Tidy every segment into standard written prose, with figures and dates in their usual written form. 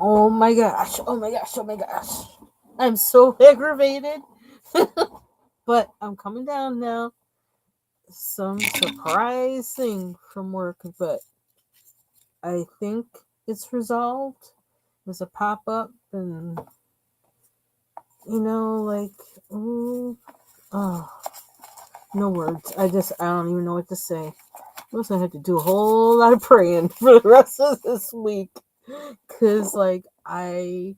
Oh my gosh. Oh my gosh. Oh my gosh. I'm so aggravated. But I'm coming down now. Some surprise thing from work, but I think it's resolved. It was a pop up, and like, ooh, oh, no words. I don't even know what to say. I also have to do a whole lot of praying for the rest of this week, cause like I'm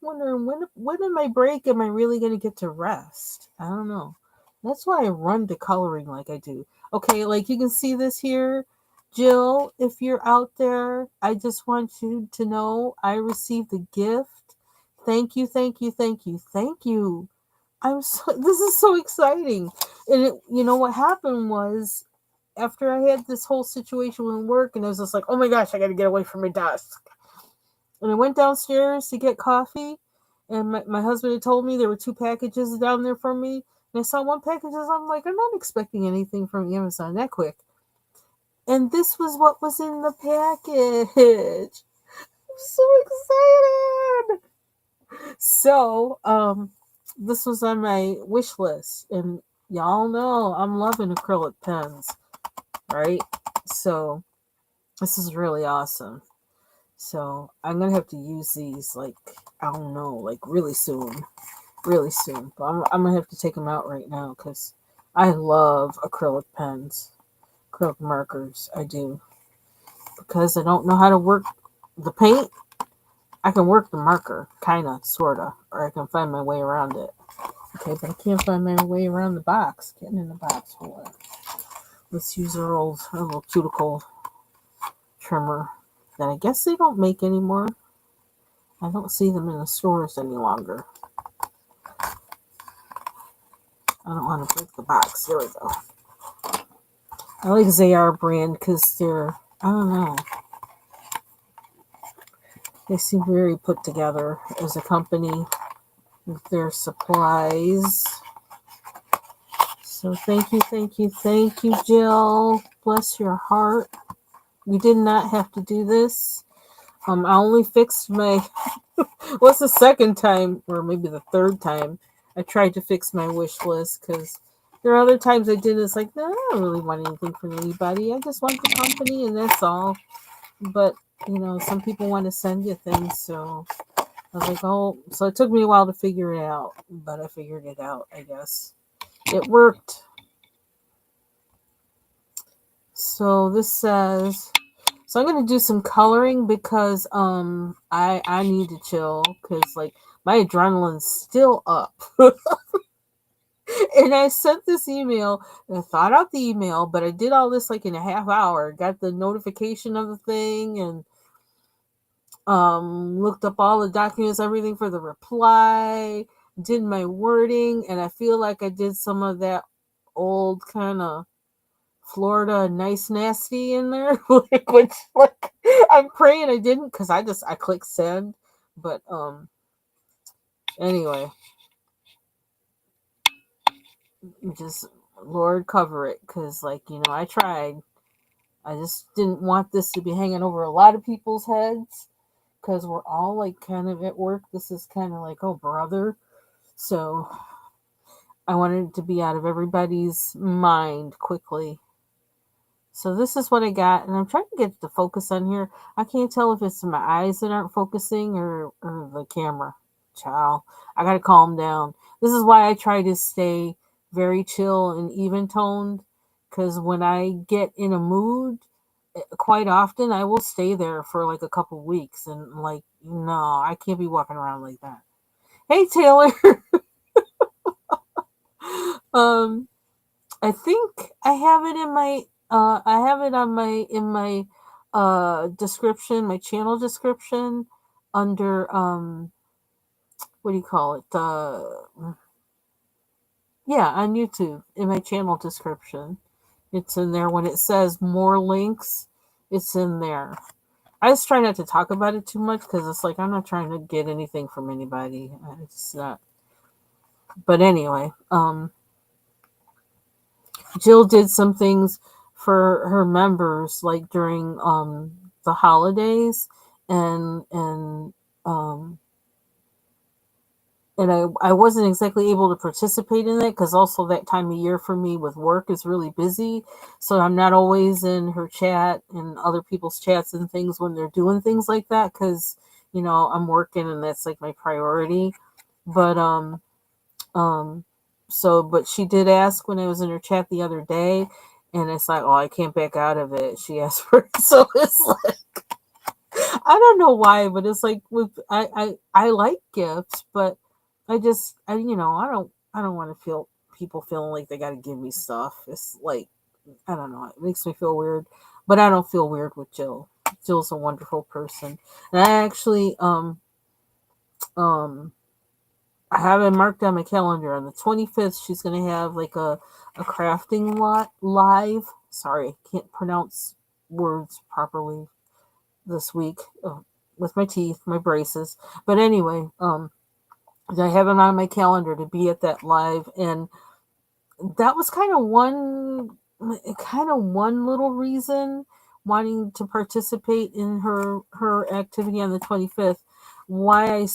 wondering when in my break am I really gonna get to rest? I don't know. That's why I run to coloring like I do. Okay, like you can see this here, Jill. If you're out there, I just want you to know I received a gift. Thank you, thank you, thank you, thank you. I'm so this is so exciting. And what happened was after I had this whole situation with work, and I was just like, oh my gosh, I got to get away from my desk. And I went downstairs to get coffee, and my husband had told me there were two packages down there for me. And I saw one package, and I'm like, I'm not expecting anything from Amazon that quick. And this was what was in the package. I'm so excited. So, this was on my wish list, and y'all know I'm loving acrylic pens, right? So, this is really awesome. So I'm gonna have to use these like I don't know, like really soon, really soon. But I'm gonna have to take them out right now because I love acrylic pens, acrylic markers. I do because I don't know how to work the paint. I can work the marker, kinda, sorta, or I can find my way around it. Okay, but I can't find my way around the box. Getting in the box. Hold on. Let's use our little cuticle trimmer that I guess they don't make anymore. I don't see them in the stores any longer. I don't want to break the box. There we go. I like ZR brand because I don't know, they seem very put together as a company with their supplies. So thank you, thank you, thank you, Jill. Bless your heart. You did not have to do this. I only fixed my, what's the second time, or maybe the third time, I tried to fix my wish list because there are other times I did. It's like, no, I don't really want anything from anybody. I just want the company, and that's all. But some people want to send you things, so I was like, oh, so it took me a while to figure it out, but I figured it out. I guess it worked. So this says, so I'm gonna do some coloring because I need to chill because like my adrenaline's still up. And I sent this email and I thought out the email, but I did all this like in a half hour. Got the notification of the thing and looked up all the documents, everything for the reply, did my wording, and I feel like I did some of that old kind of Florida nice nasty in there, which I'm praying I didn't because I clicked send, but anyway, just Lord cover it because I tried. I just didn't want this to be hanging over a lot of people's heads because we're all like kind of at work. This is kind of like, oh brother. So I wanted it to be out of everybody's mind quickly. So this is what I got, and I'm trying to get the focus on here. I can't tell if it's my eyes that aren't focusing or the camera. Child, I gotta calm down. This is why I try to stay very chill and even toned, because when I get in a mood, quite often I will stay there for like a couple weeks, and like no, I can't be walking around like that. Hey Taylor, um, I think I have it in my I have it on my in my description, my channel description under what do you call it? Yeah, on YouTube in my channel description. It's in there when it says more links, it's in there. I just try not to talk about it too much because it's like I'm not trying to get anything from anybody. It's not. But anyway, Jill did some things for her members like during the holidays, and um and I wasn't exactly able to participate in it because also that time of year for me with work is really busy. So I'm not always in her chat and other people's chats and things when they're doing things like that because, I'm working and that's like my priority. But, um, but she did ask when I was in her chat the other day, and it's like, oh, I can't back out of it. She asked for it. So it's like, I don't know why, but it's like with I like gifts, but I don't want to feel people feeling like they got to give me stuff. It's like I don't know, it makes me feel weird, but I don't feel weird with Jill. Jill's a wonderful person, and I actually um I have it marked on my calendar on the 25th. She's gonna have like a crafting lot live. Sorry, can't pronounce words properly this week with my teeth, my braces. But anyway, I have it on my calendar to be at that live, and that was kind of one little reason wanting to participate in her activity on the 25th. Why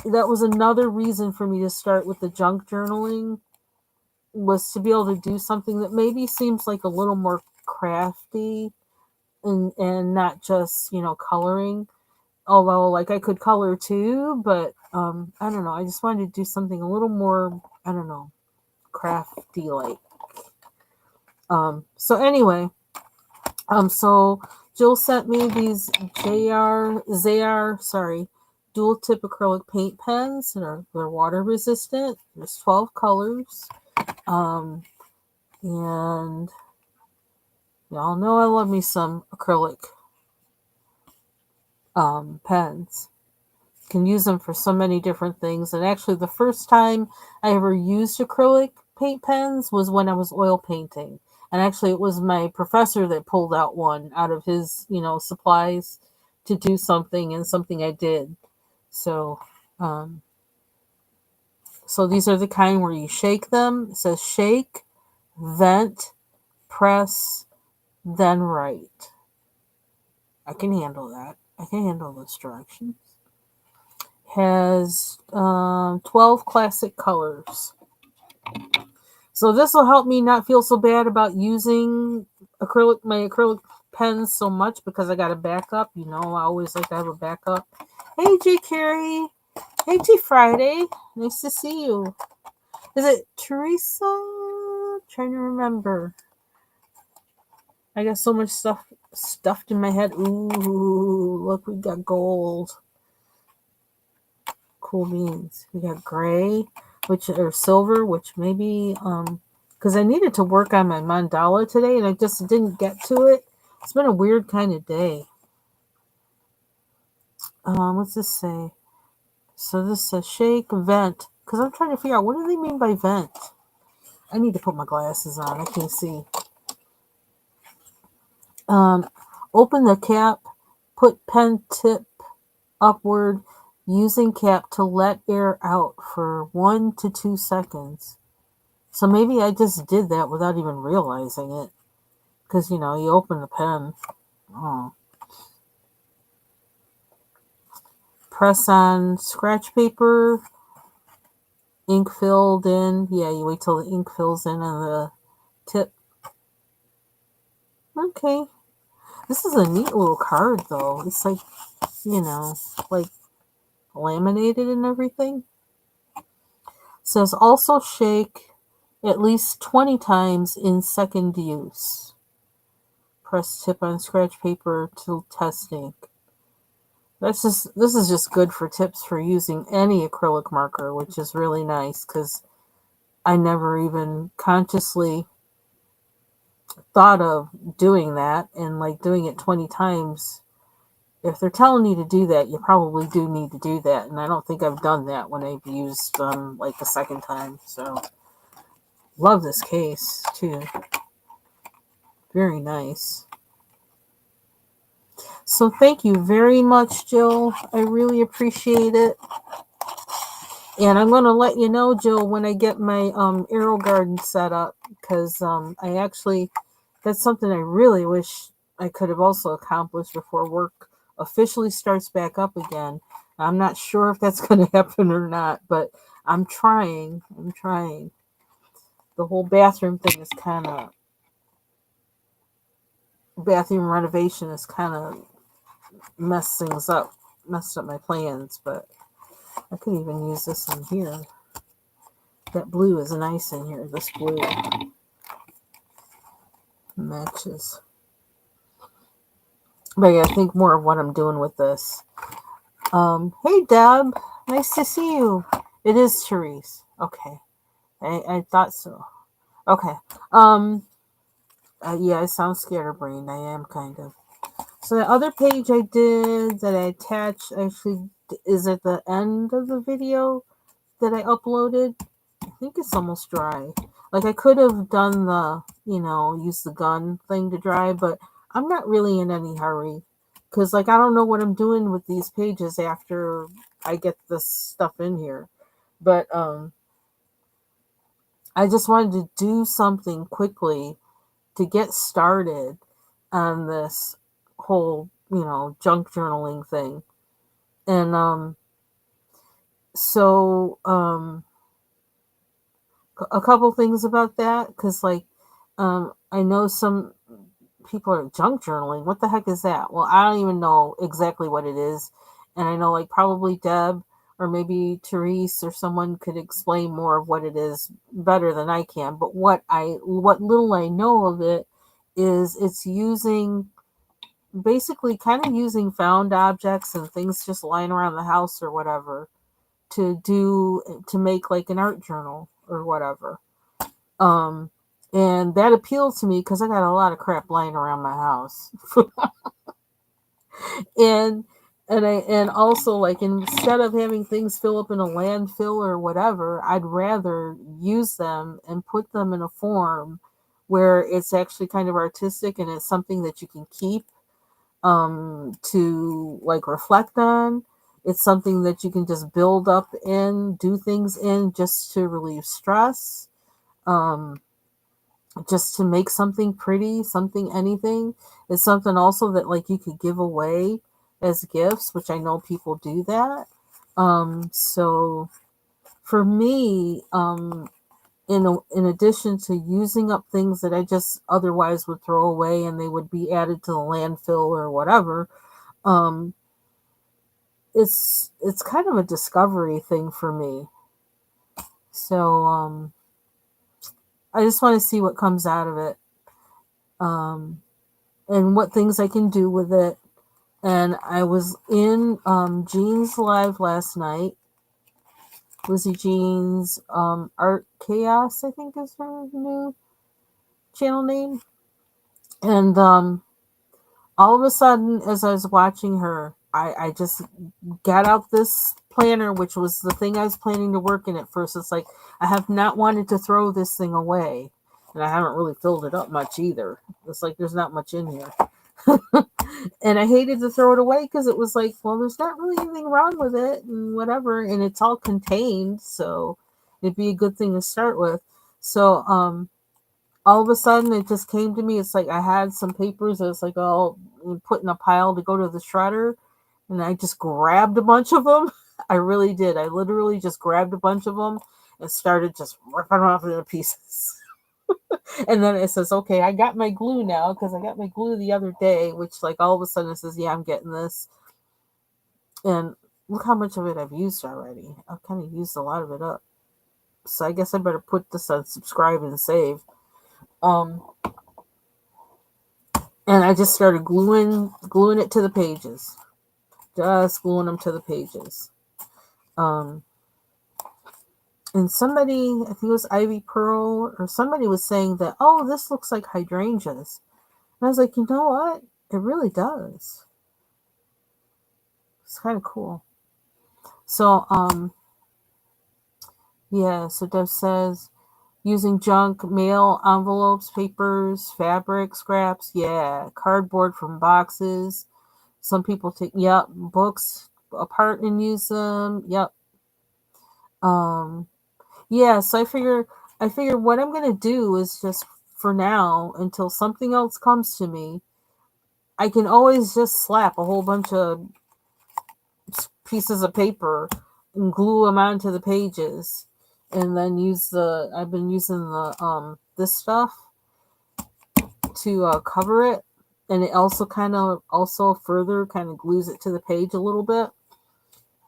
that was another reason for me to start with the junk journaling was to be able to do something that maybe seems like a little more crafty and not just coloring, although like I could color too, but I don't know, I just wanted to do something a little more, I don't know, crafty like. So anyway, so Jill sent me these sorry, dual tip acrylic paint pens that they're water resistant. There's 12 colors. And y'all know I love me some acrylic pens. Can use them for so many different things. And actually, the first time I ever used acrylic paint pens was when I was oil painting. And actually, it was my professor that pulled out one out of his, supplies to do something, and something I did. So, um, so these are the kind where you shake them. It says shake, vent, press, then write. I can handle that. I can handle those directions. Has 12 classic colors. So this will help me not feel so bad about using my acrylic pens so much because I got a backup. I always like to have a backup. Hey, J. Carrie. Hey, T. Friday. Nice to see you. Is it Teresa? Trying to remember. I got so much stuff stuffed in my head. Ooh, look, we got gold. Cool beans. We got gray, or silver, which maybe because I needed to work on my mandala today and I just didn't get to it. It's been a weird kind of day. What's this say? So this says shake vent because I'm trying to figure out what do they mean by vent. I need to put my glasses on. I can't see. Um, Open the cap. Put pen tip upward. Using cap to let air out for 1 to 2 seconds. So maybe I just did that without even realizing it. Because, you open the pen. Oh. Press on scratch paper. Ink filled in. Yeah, you wait till the ink fills in on the tip. Okay. This is a neat little card, though. It's like, like laminated and everything. It says also shake at least 20 times in second use. Press tip on scratch paper to test ink. This is just good for tips for using any acrylic marker, which is really nice because I never even consciously thought of doing that, and like doing it 20 times. If they're telling you to do that, you probably do need to do that, and I don't think I've done that when I've used them like the second time. So love this case too. Very nice. So thank you very much, Jill. I really appreciate it. And I'm going to let you know, Jill, when I get my arrow garden set up, because that's something I really wish I could have also accomplished before work officially starts back up again. I'm not sure if that's going to happen or not, but I'm trying. I'm trying. The whole bathroom thing is kind of bathroom renovation is kind of messed things up, messed up my plans. But I could even use this in here. That blue is nice in here. This blue matches. But yeah, I think more of what I'm doing with this. Hey Deb, nice to see you. It is Therese. Okay, I thought so. Okay. Um, yeah, I sound scatterbrained. I am kind of. So the other page I did that I attached actually is at the end of the video that I uploaded. I think it's almost dry. Like I could have done the, use the gun thing to dry, but I'm not really in any hurry because like I don't know what I'm doing with these pages after I get this stuff in here. But I just wanted to do something quickly to get started on this whole, junk journaling thing. And so a couple things about that because like I know some people are junk journaling. What the heck is that? Well, I don't even know exactly what it is, and I know like probably Deb or maybe Therese or someone could explain more of what it is better than I can. But what little I know of it is it's using basically kind of using found objects and things just lying around the house or whatever to make like an art journal or whatever. Um, and that appealed to me because I got a lot of crap lying around my house, and and also like instead of having things fill up in a landfill or whatever, I'd rather use them and put them in a form where it's actually kind of artistic and it's something that you can keep to like reflect on. It's something that you can just build up in, do things in just to relieve stress. Um, just to make something pretty, something anything. It's something also that like you could give away as gifts, which I know people do that. So for me, in addition to using up things that I just otherwise would throw away and they would be added to the landfill or whatever, um, it's kind of a discovery thing for me. So I just want to see what comes out of it. Um, and what things I can do with it. And I was in Jean's live last night. Lizzie Jean's Art Chaos, I think is her new channel name. And all of a sudden, as I was watching her, I just got out this planner, which was the thing I was planning to work in at first. It's like I have not wanted to throw this thing away. And I haven't really filled it up much either. It's like there's not much in here. And I hated to throw it away because it was like, well, there's not really anything wrong with it and whatever, and it's all contained, so it'd be a good thing to start with. So all of a sudden it just came to me. It's like I had some papers that was like all put in a pile to go to the shredder, and I just grabbed a bunch of them. I really did. I literally just grabbed a bunch of them and started just ripping them off into pieces. And then it says, okay, I got my glue now because I got my glue the other day, which like all of a sudden it says, yeah, I'm getting this. And look how much of it I've used already. I've kind of used a lot of it up. So I guess I better put this on subscribe and save. Um, and I just started gluing it to the pages. Just gluing them to the pages. Um, and somebody, I think it was Ivy Pearl, or somebody was saying that, oh, this looks like hydrangeas. And I was like, you know what? It really does. It's kind of cool. So, yeah, so Dev says, using junk, mail, envelopes, papers, fabric, scraps, yeah, cardboard from boxes. Some people take, yep, books apart and use them, yep. Um, yeah, so I figure what I'm gonna do is just for now, until something else comes to me, I can always just slap a whole bunch of pieces of paper and glue them onto the pages, and then I've been using the this stuff to cover it, and it also further kind of glues it to the page a little bit,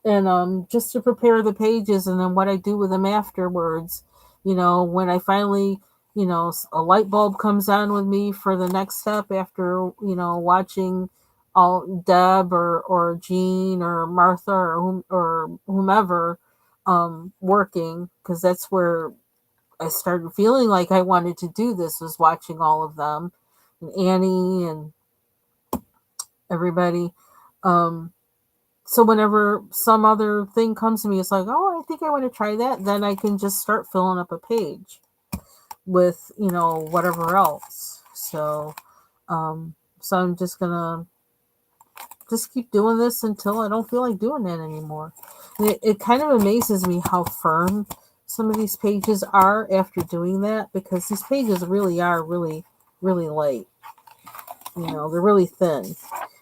and just to prepare the pages, and then what I do with them afterwards, when I finally, a light bulb comes on with me for the next step after, watching all Deb or Jean or Martha or whomever working, because that's where I started feeling like I wanted to do this, was watching all of them, and Annie and everybody. Um, so whenever some other thing comes to me, it's like, oh, I think I want to try that. Then I can just start filling up a page with, whatever else. So I'm just gonna just keep doing this until I don't feel like doing that anymore. And it kind of amazes me how firm some of these pages are after doing that, because these pages really are really, really light. They're really thin.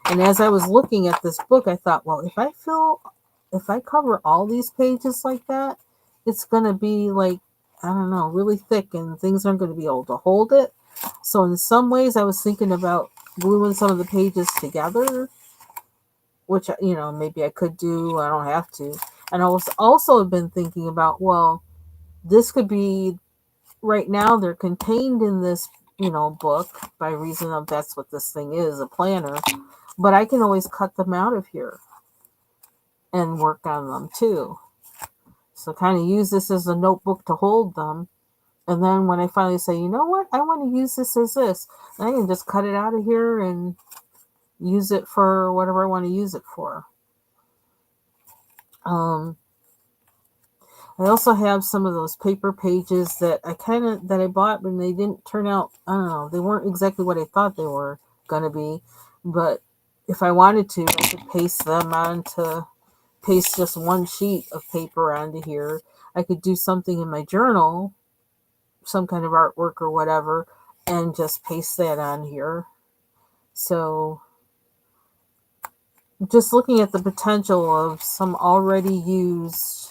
And as I was looking at this book, I thought, well, if I cover all these pages like that, it's going to be like, I don't know, really thick, and things aren't going to be able to hold it. So in some ways, I was thinking about gluing some of the pages together, which, maybe I could do. I don't have to. And I was also been thinking about, well, this could be, right now they're contained in this, book by reason of that's what this thing is, a planner. But I can always cut them out of here and work on them too. So kind of use this as a notebook to hold them. And then when I finally say, you know what, I want to use this as this, I can just cut it out of here and use it for whatever I want to use it for. I also have some of those paper pages that I bought, but they didn't turn out, I don't know, they weren't exactly what I thought they were gonna be. But if I wanted to, I could paste just one sheet of paper onto here. I could do something in my journal, some kind of artwork or whatever, and just paste that on here. So just looking at the potential of some already used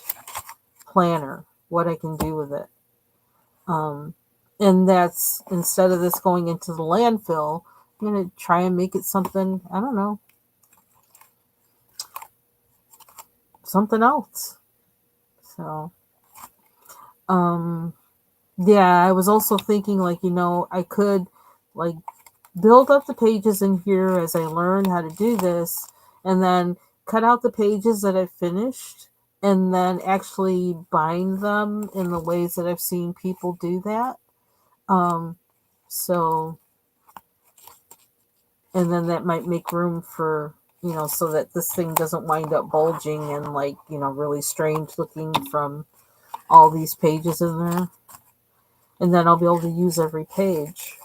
planner, what I can do with it. And that's, instead of this going into the landfill, I'm going to try and make it something, I don't know, something else. So, yeah, I was also thinking, like, I could, like, build up the pages in here as I learn how to do this, and then cut out the pages that I've finished, and then actually bind them in the ways that I've seen people do that. So, and then that might make room for, so that this thing doesn't wind up bulging and, like, really strange looking from all these pages in there. And then I'll be able to use every page.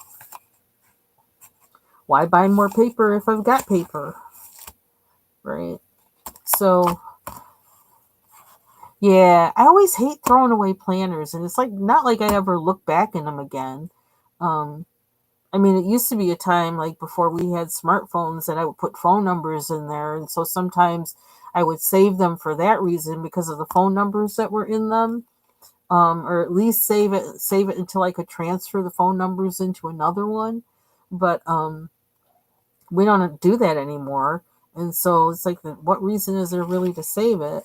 Why buy more paper if I've got paper? Right? So, yeah, I always hate throwing away planners, and it's like not like I ever look back in them again. I mean, it used to be a time, like, before we had smartphones, that I would put phone numbers in there, and so sometimes I would save them for that reason, because of the phone numbers that were in them, or at least save it until I could transfer the phone numbers into another one. But we don't do that anymore, and so it's like, what reason is there really to save it?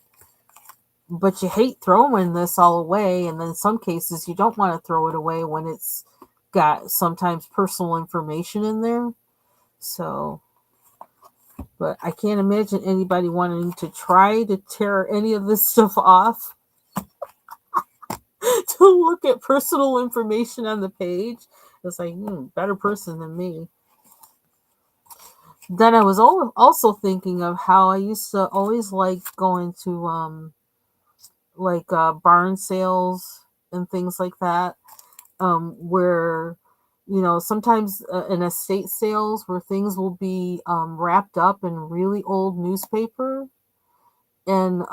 But you hate throwing this all away, and then in some cases you don't want to throw it away when it's got sometimes personal information in there. So, but I can't imagine anybody wanting to try to tear any of this stuff off to look at personal information on the page. It's like, better person than me. Then I was also thinking of how I used to always like going to like barn sales and things like that, where, sometimes in estate sales where things will be wrapped up in really old newspaper, and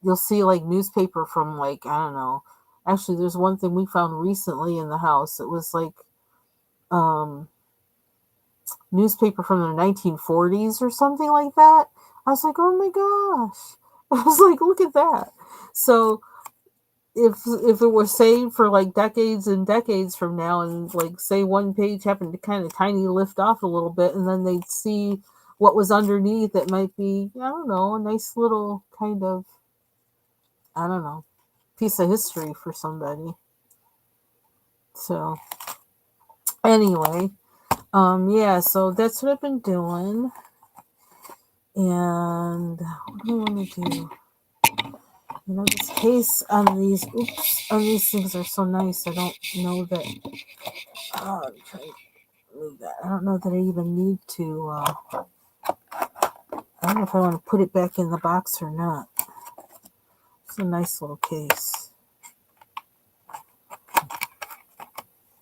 you'll see, like, newspaper from, like, I don't know, actually there's one thing we found recently in the house. It was like, um newspaper from the 1940s or something like that. I was like, oh my gosh. I was like, look at that. So if it were saved for like decades and decades from now, and like say one page happened to kind of tiny lift off a little bit, and then they'd see what was underneath, it might be, I don't know, a nice little kind of, I don't know, piece of history for somebody. So anyway, yeah, so that's what I've been doing. And what do I want to do? You know, this case on these, on these things are so nice. I don't know that, I'm trying to move that. I don't know that I even need to, I don't know if I want to put it back in the box or not. It's a nice little case.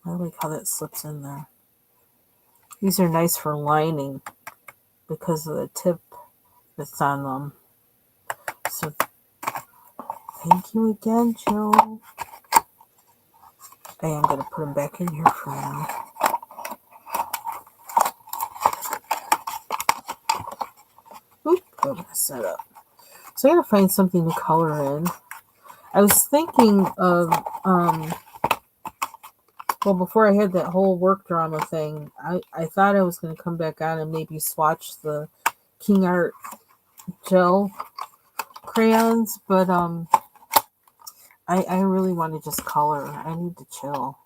I like how that slips in there. These are nice for lining because of the tip that's on them. So thank you again, Joe. I am going to put them back in here for now. Oop, I'm going to set up. So I got to find something to color in. I was thinking of, well, before I had that whole work drama thing, I thought I was going to come back on and maybe swatch the King Art gel crayons, but I really want to just color. I need to chill.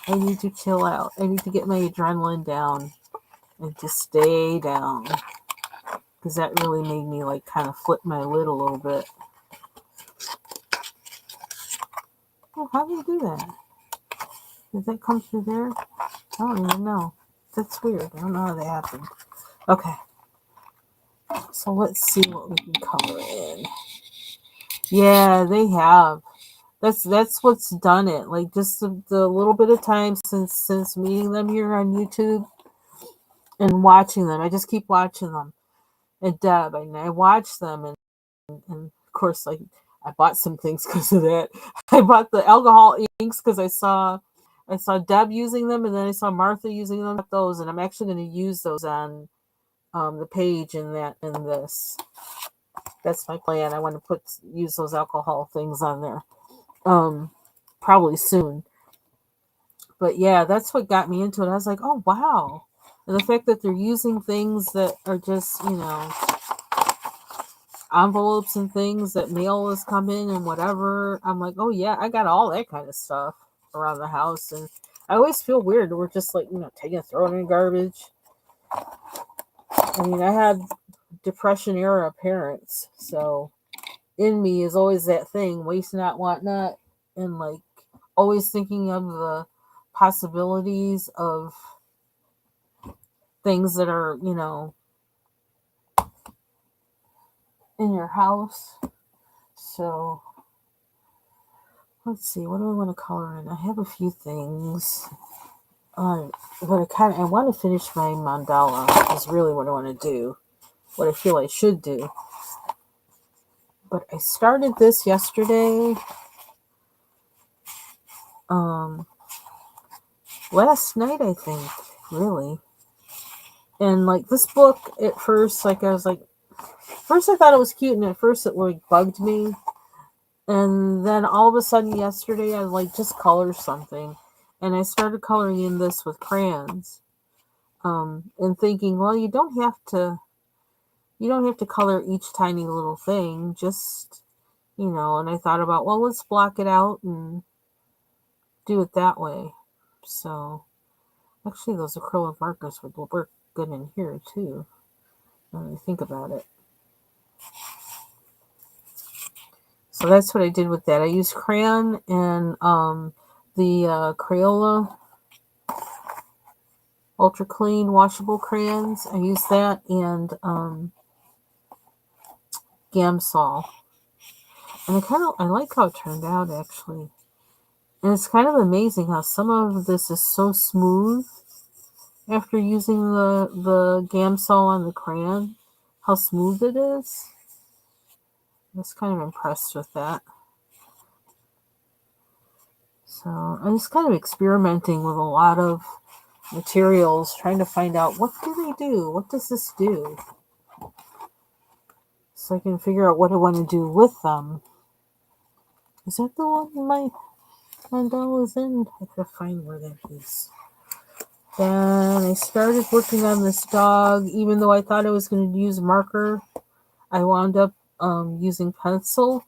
I need to chill out. I need to get my adrenaline down and just stay down, because that really made me like kind of flip my lid a little bit. Oh, how do you do that? Did that come through there? I don't even know. That's weird. I don't know how that happened. Okay. So let's see what we can color in. Yeah, they have. That's what's done it. Like just the little bit of time since meeting them here on YouTube and watching them. I just keep watching them. And Deb, and I watch them, and of course, like I bought some things because of that. I bought the alcohol inks because I saw Deb using them, and then I saw Martha using them. Those, and I'm actually going to use those on the page in this. That's my plan. I want to use those alcohol things on there. Probably soon. But yeah, that's what got me into it. I was like, oh wow. And the fact that they're using things that are just, envelopes and things that mail has come in and whatever. I'm like, oh yeah, I got all that kind of stuff around the house. And I always feel weird. We're just like, taking it, throwing it in garbage. I mean, I had Depression era parents. So in me is always that thing, waste not, want not. And like always thinking of the possibilities of things that are, in your house. So let's see, what do I want to color in? I have a few things. But I want to finish my mandala is really what I want to do. What I feel I should do. But I started this yesterday. Last night, I think, really. And like this book at first, like I was like, first I thought it was cute, and at first it like bugged me. And then all of a sudden yesterday I like just color something, and I started coloring in this with crayons. And thinking, well, you don't have to color each tiny little thing, just and I thought about, well, let's block it out and do it that way. So actually those acrylic markers would work good in here too, when I think about it. So that's what I did with that. I used crayon and the Crayola Ultra Clean washable crayons. I used that, and Gamsol. And I like how it turned out, actually. And it's kind of amazing how some of this is so smooth after using the Gamsol on the crayon. How smooth it is. I was kind of impressed with that. So I'm just kind of experimenting with a lot of materials, trying to find out what do they do? What does this do? So I can figure out what I want to do with them. Is that the one my mandala is in? I gotta find where that is. Then I started working on this dog, even though I thought I was going to use marker. I wound up using pencil,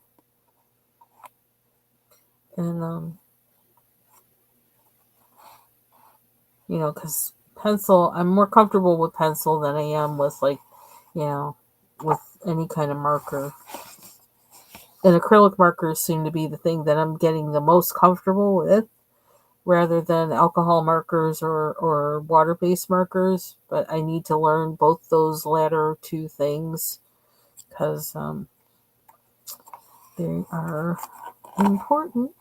and because pencil, I'm more comfortable with pencil than I am with you know, with any kind of marker. And acrylic markers seem to be the thing that I'm getting the most comfortable with, rather than alcohol markers or water-based markers. But I need to learn both those latter two things because they are important.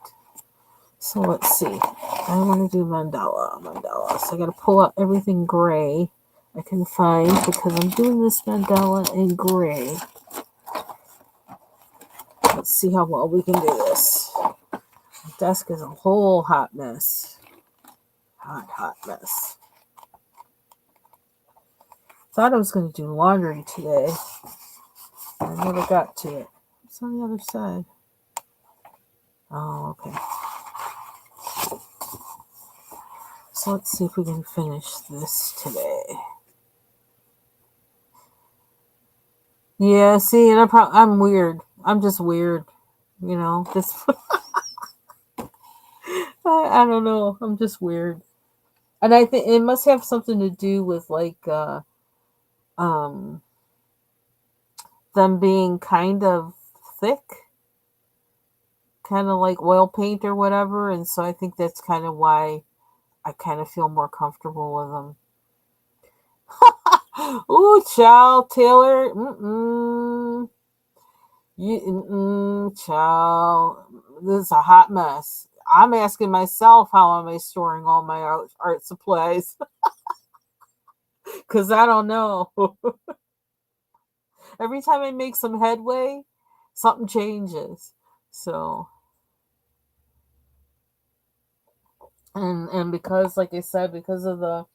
So let's see. I want to do mandala. So I got to pull out everything gray I can find because I'm doing this mandala in gray. Let's see how well we can do this. The desk is a whole hot mess. Hot mess. Thought I was going to do laundry today. I never got to it. It's on the other side. Oh, okay. So let's see if we can finish this today. Yeah, see, and I'm weird. I'm just weird. Just I don't know. I'm just weird. And I think it must have something to do with um them being kind of thick, kind of like oil paint or whatever, and so I think that's kind of why I kind of feel more comfortable with them. Ooh, child, Taylor. Child. This is a hot mess. I'm asking myself, how am I storing all my art supplies? Because I don't know. Every time I make some headway, something changes. So, and because, like I said, because of the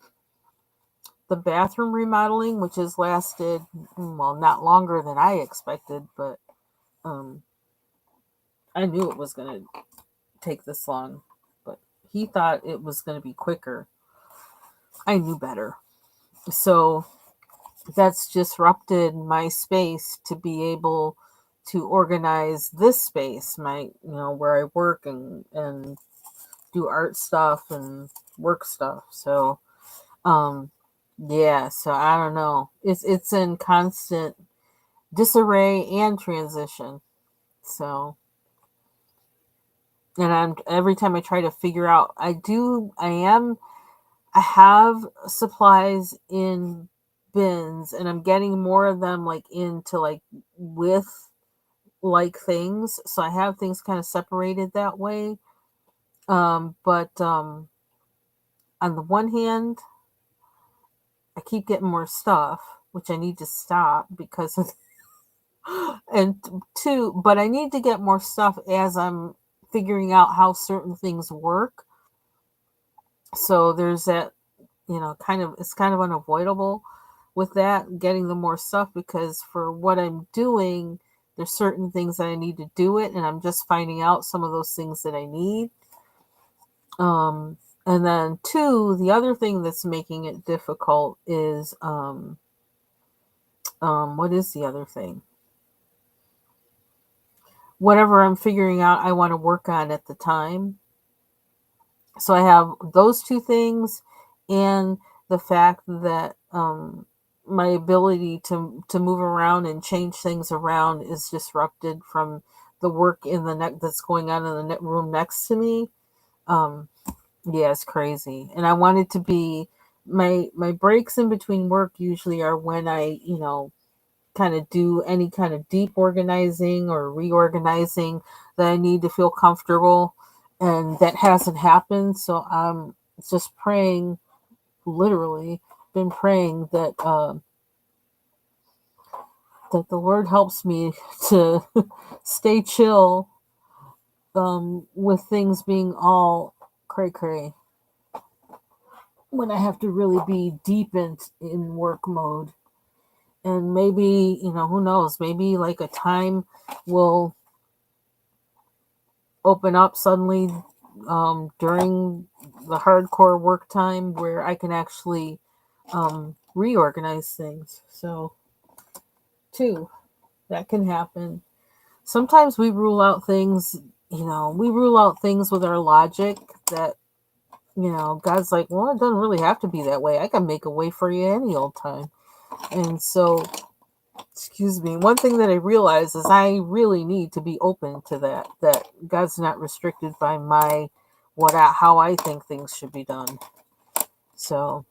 bathroom remodeling, which has lasted, well, not longer than I expected, but um, I knew it was going to take this long. But he thought it was going to be quicker. I knew better. So that's disrupted my space to be able to organize this space, where I work and do art stuff and work stuff. So yeah, so I don't know. It's in constant disarray and transition. So, and I'm every time I try to figure out, I have supplies in bins, and I'm getting more of them into with things. So I have things kind of separated that way. But on the one hand, I keep getting more stuff, which I need to stop because of, and two, but I need to get more stuff as I'm figuring out how certain things work. So there's that, it's kind of unavoidable with that, getting the more stuff, because for what I'm doing, there's certain things that I need to do it, and I'm just finding out some of those things that I need. And then two, the other thing that's making it difficult is what is the other thing? Whatever I'm figuring out I want to work on at the time. So I have those two things, and the fact that my ability to move around and change things around is disrupted from the work in the neck that's going on in the room next to me. Yeah, it's crazy. And I want it to be my breaks in between work usually are when I, kind of do any kind of deep organizing or reorganizing that I need to feel comfortable, and that hasn't happened. So I'm just praying, literally been praying that the Lord helps me to stay chill with things being all cray cray. when I have to really be deep in work mode. And maybe, who knows, maybe like a time will open up suddenly during the hardcore work time where I can actually reorganize things. So, too, that can happen. Sometimes we rule out things, we rule out things with our logic that, God's like, well, it doesn't really have to be that way. I can make a way for you any old time. And so, excuse me, one thing that I realize is I really need to be open to that God's not restricted by how I think things should be done. So,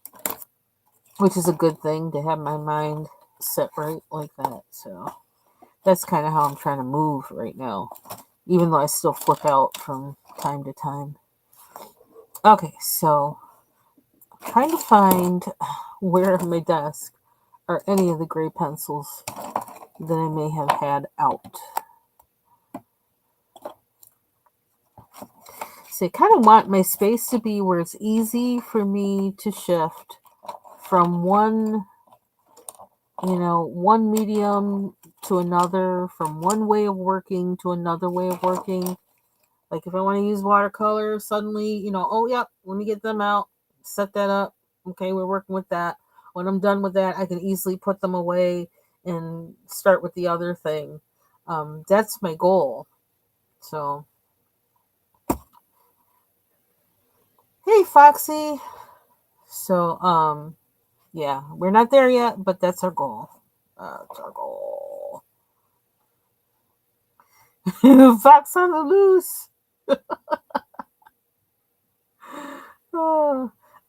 which is a good thing to have my mind set right like that. So, that's kind of how I'm trying to move right now, even though I still flip out from time to time. Okay, so I'm trying to find where on my desk are any of the gray pencils that I may have had out. So I kind of want my space to be where it's easy for me to shift from one medium to another, from one way of working to another way of working. Like if I want to use watercolor, suddenly, oh, yep, let me get them out, set that up. Okay, we're working with that. When I'm done with that, I can easily put them away and start with the other thing. That's my goal. So, hey, Foxy. So, yeah, we're not there yet, but that's our goal. That's our goal. Fox on the loose.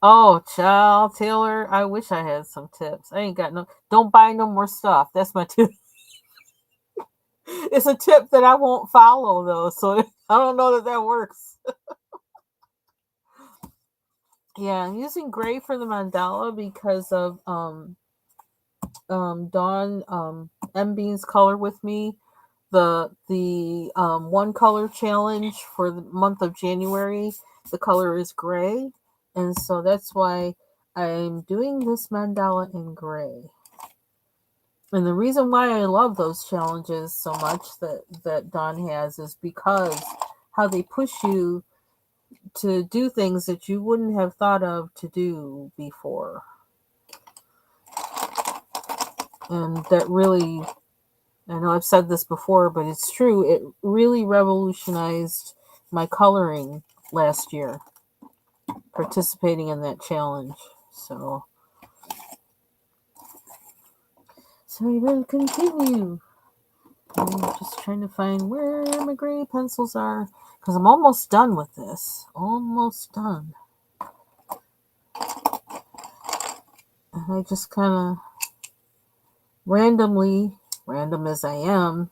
Oh, child, Taylor, I wish I had some tips. I ain't got no. Don't buy no more stuff. That's my tip. It's a tip that I won't follow though, so I don't know that works. Yeah, I'm using gray for the mandala because of Dawn M Bean's color with me. The one color challenge for the month of January. The color is gray, and so that's why I'm doing this mandala in gray. And the reason why I love those challenges so much that Dawn has is because how they push you to do things that you wouldn't have thought of to do before. And that really, I know I've said this before, but it's true. It really revolutionized my coloring last year, participating in that challenge. So we will continue. I'm just trying to find where my gray pencils are because I'm almost done with this. Almost done. And I just kind of randomly, random as I am,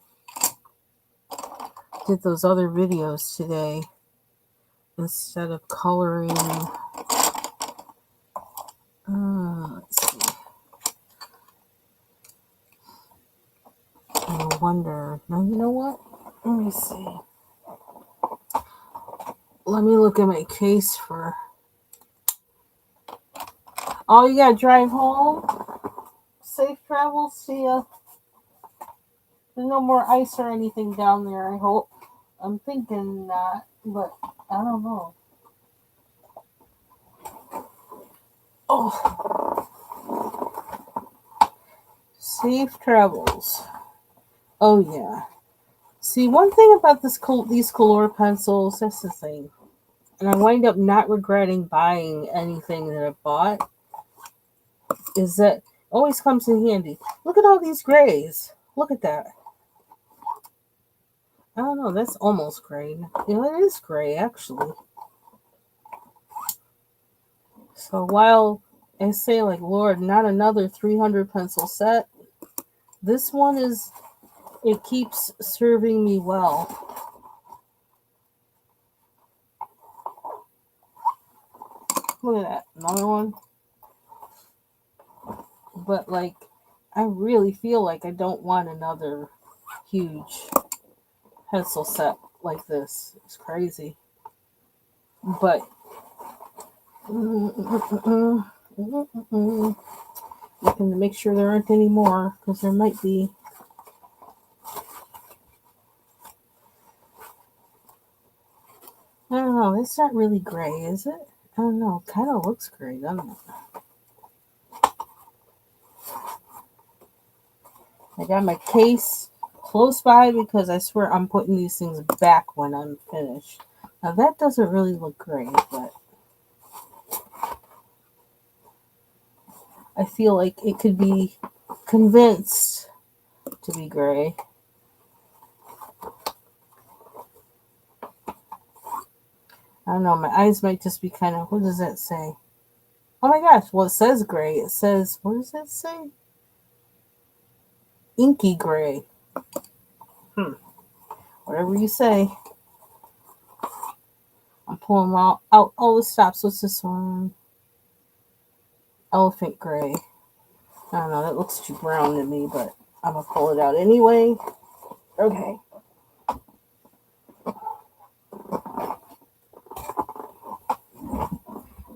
did those other videos today instead of coloring. Let's see. I wonder. Now, you know what? Let me see. Let me look at my case for. Oh, you gotta drive home? Safe travels. See ya. There's no more ice or anything down there, I hope. I'm thinking not, but I don't know. Oh. Safe travels. Oh, yeah. See, one thing about these color pencils, that's the thing. And I wind up not regretting buying anything that I bought, is that it always comes in handy. Look at all these grays. Look at that. I don't know, that's almost gray. Yeah, it is gray, actually. So while I say, like, Lord, not another 300 pencil set, this one it keeps serving me well. Look at that, another one. But, like, I really feel like I don't want another huge pencil set like this. It's crazy. But Looking to make sure there aren't any more, because there might be. I don't know. It's not really gray, is it? I don't know. It kind of looks gray, doesn't it? I got my case close by because I swear I'm putting these things back when I'm finished. Now that doesn't really look great, but I feel like it could be convinced to be gray. I don't know, my eyes might just be kind of, what does that say? Oh my gosh, well it says gray. It says, what does that say? Inky gray. Whatever you say. I'm pulling out all the stops. What's this one? Elephant gray. I don't know, that looks too brown to me, but I'm going to pull it out anyway. Okay.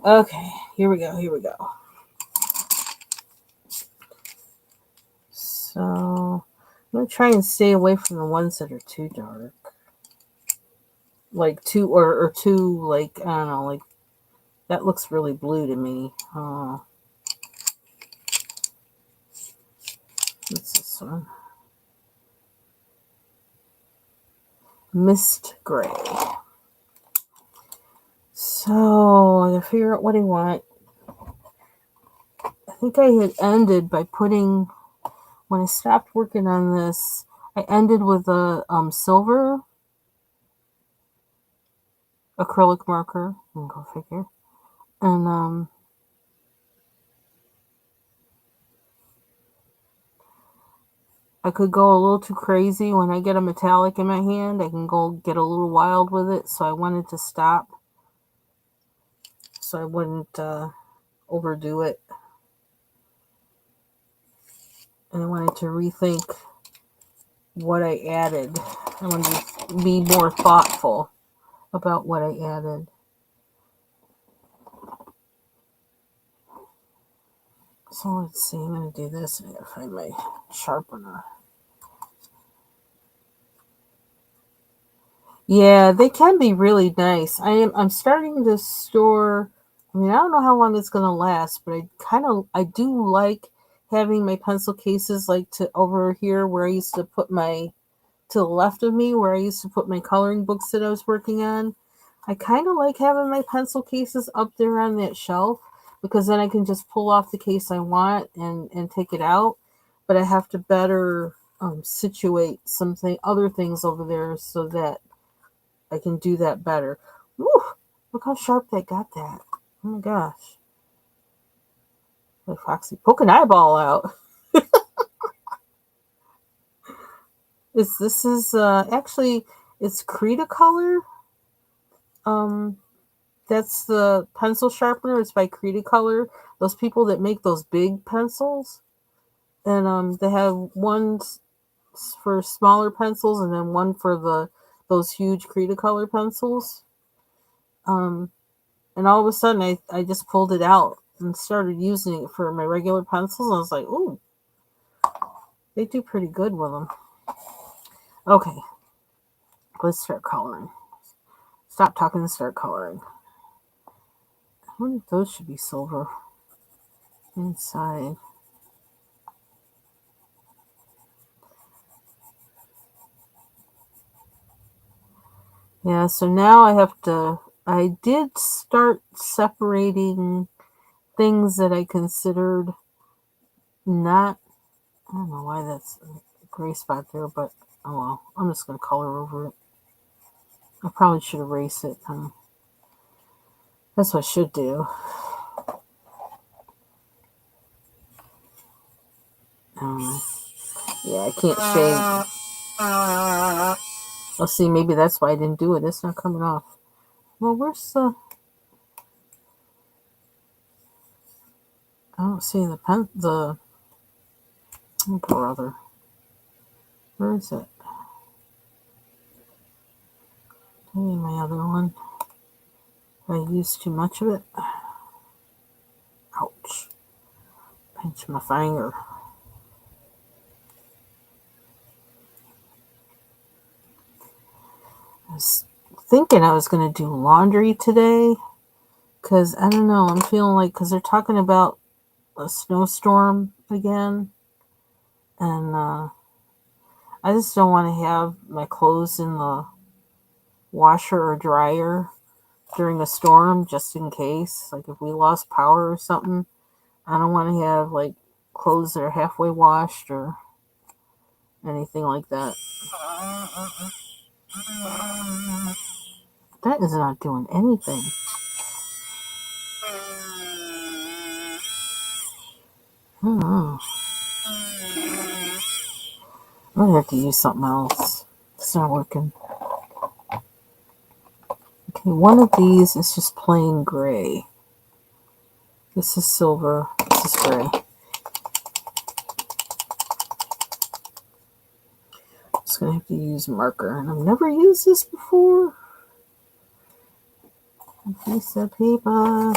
Okay, here we go. So, I'm going to try and stay away from the ones that are too dark. Like too, or too, like, I don't know, like, that looks really blue to me. What's this one? Mist gray. So, I gotta figure out what I want. I think I had ended by putting, when I stopped working on this, I ended with a silver acrylic marker. Go figure. And I could go a little too crazy when I get a metallic in my hand. I can go get a little wild with it. So I wanted to stop, so I wouldn't overdo it. And I wanted to rethink what I added. I wanted to be more thoughtful about what I added. So let's see, I'm going to do this. I gotta find my sharpener. Yeah, they can be really nice. I'm starting to store, I mean, I don't know how long it's going to last, but I do like having my pencil cases like to over here where I used to put to the left of me where I used to put my coloring books that I was working on. I kind of like having my pencil cases up there on that shelf because then I can just pull off the case I want and take it out. But I have to better situate other things over there so that I can do that better. Woo! Look how sharp they got that. Oh my gosh. Like Foxy, poke an eyeball out. This is actually it's Cretacolor. Um, that's the pencil sharpener. It's by Cretacolor. Those people that make those big pencils, and they have ones for smaller pencils, and then one for those huge Cretacolor pencils. And all of a sudden, I just pulled it out and started using it for my regular pencils. I was like, ooh, they do pretty good with them. Okay, let's start coloring. Stop talking and start coloring. I wonder if those should be silver inside. Yeah, so now I did start separating things that I considered not, I don't know why that's a gray spot there, but oh well, I'm just going to color over it. I probably should erase it. That's what I should do. Yeah, I can't shade. Oh, see, maybe that's why I didn't do it. It's not coming off. Well, where's the... I don't see the pen... The... Oh, brother. Where is it? Maybe my other one. I used too much of it. Itch my finger. I was thinking I was going to do laundry today because I don't know. I'm feeling like because they're talking about a snowstorm again, and I just don't want to have my clothes in the washer or dryer during a storm just in case. Like if we lost power or something, I don't want to have like clothes that are halfway washed or anything like that. That is not doing anything. I don't know. I'm gonna have to use something else. It's not working. Okay, one of these is just plain gray. This is silver. This is gray. I'm just gonna have to use marker, and I've never used this before. A piece of paper.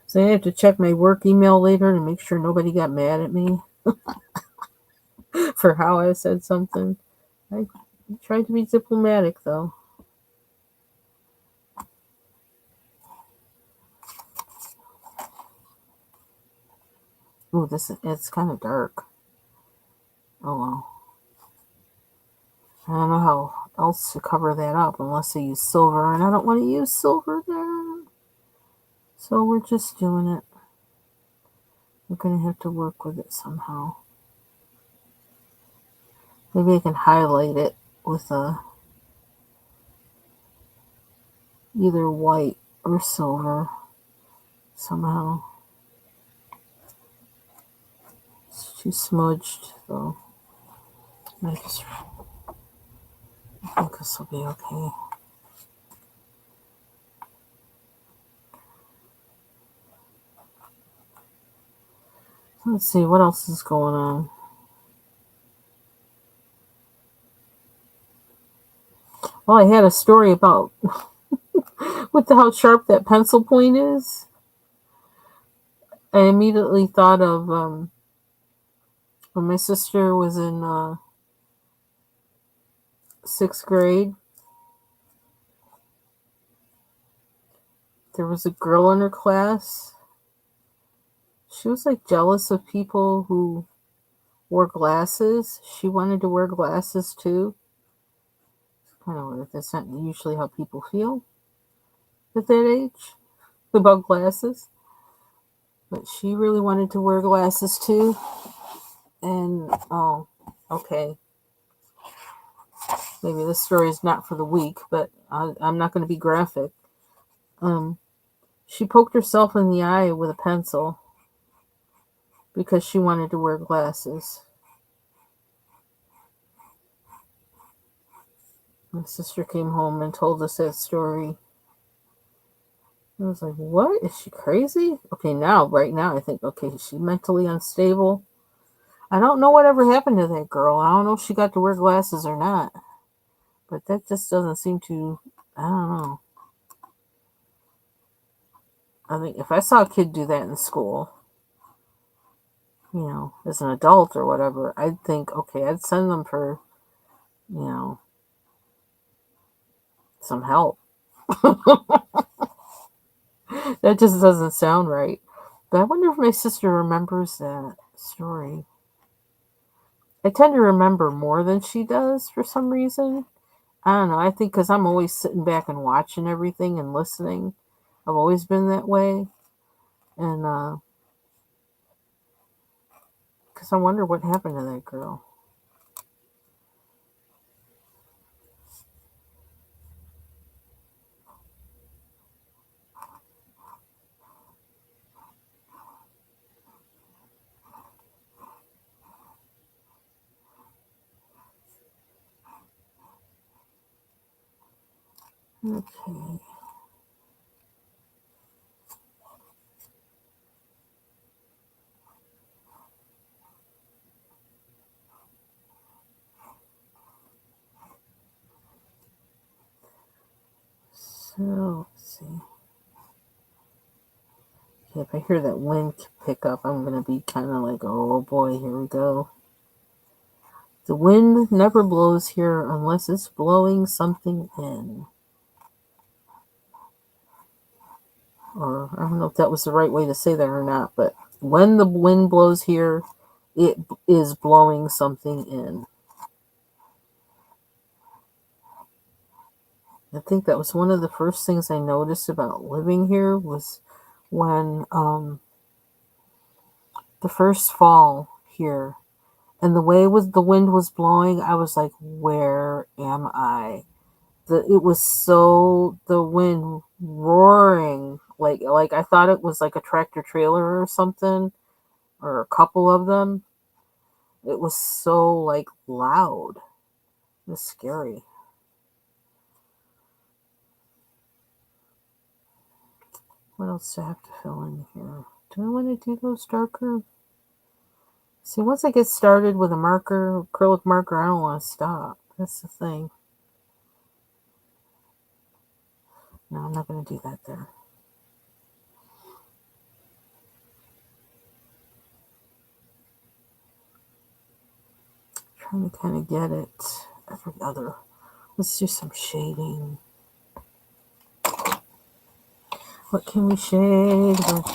So I have to check my work email later to make sure nobody got mad at me for how I said something. I tried to be diplomatic, though. Ooh, it's kind of dark. Oh well. I don't know how else to cover that up unless I use silver, and I don't want to use silver there. So we're just doing it. We're going to have to work with it somehow. Maybe I can highlight it with either white or silver somehow. It's too smudged, though. I think this will be okay. Let's see, what else is going on? Well, I had a story about how sharp that pencil point is. I immediately thought of when my sister was in 6th grade. There was a girl in her class. She was like jealous of people who wore glasses. She wanted to wear glasses too. It's kind of weird. That's not usually how people feel at that age about glasses. But she really wanted to wear glasses too. And, oh, okay. Maybe this story is not for the weak, but I'm not going to be graphic. She poked herself in the eye with a pencil because she wanted to wear glasses. My sister came home and told us that story. I was like, what? Is she crazy? Okay, right now, I think, okay, is she mentally unstable? I don't know whatever happened to that girl. I don't know if she got to wear glasses or not. But that just doesn't seem to, I don't know. I mean, if I saw a kid do that in school, as an adult or whatever, I'd think, okay, I'd send them for, some help. That just doesn't sound right. But I wonder if my sister remembers that story. I tend to remember more than she does for some reason. I don't know. I think because I'm always sitting back and watching everything and listening. I've always been that way. And because I wonder what happened to that girl. Okay. So, let's see. If I hear that wind pick up, I'm going to be kind of like, oh boy, here we go. The wind never blows here unless it's blowing something in. Or I don't know if that was the right way to say that or not, but when the wind blows here, it is blowing something in. I think that was one of the first things I noticed about living here was when the first fall here and the way the wind was blowing, I was like, where am I? It was so the wind roaring like I thought it was like a tractor trailer or something or a couple of them. It was so like loud. It was scary. What else do I have to fill in here? Do I want to do those darker? See, once I get started with a marker, acrylic marker, I don't want to stop. That's the thing. No, I'm not going to do that there. Trying to kind of get it every other. Let's do some shading. What can we shade with?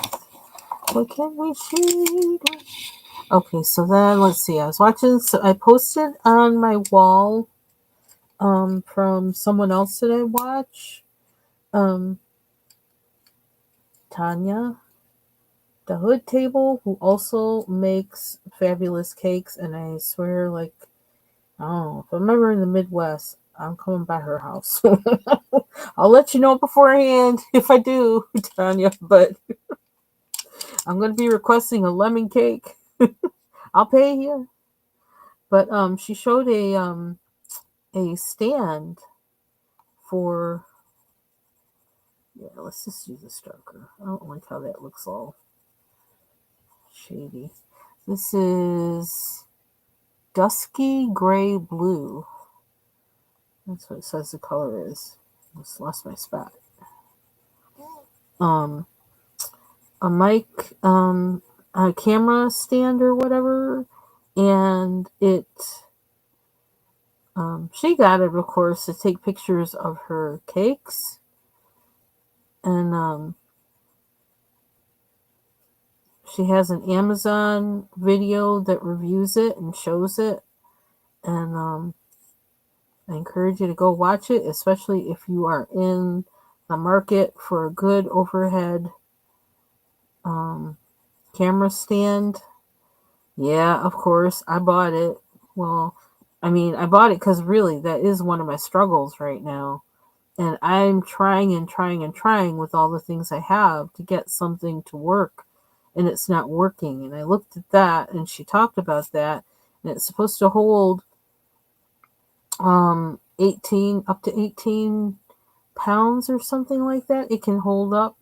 What can we shade with? Okay, so then let's see. I was watching. So I posted on my wall, from someone else that I watch, Tanya, the Hood Table, who also makes fabulous cakes, and I swear, like, I don't know, if I'm ever in the Midwest, I'm coming by her house. I'll let you know beforehand if I do, Tanya, but I'm going to be requesting a lemon cake. I'll pay you. But she showed a stand for, yeah, let's just use this darker. I don't like how that looks all shady. This is dusky gray blue. That's what it says the color is. Just lost my spot. A mic, a camera stand or whatever, and she got it, of course, to take pictures of her cakes, and she has an Amazon video that reviews it and shows it, and I encourage you to go watch it, especially if you are in the market for a good overhead camera stand. Yeah, of course, I bought it. Well, I mean, I bought it because really that is one of my struggles right now. And I'm trying and trying and trying with all the things I have to get something to work, and it's not working. And I looked at that, and she talked about that, and it's supposed to hold 18 up to 18 pounds or something like that. It can hold up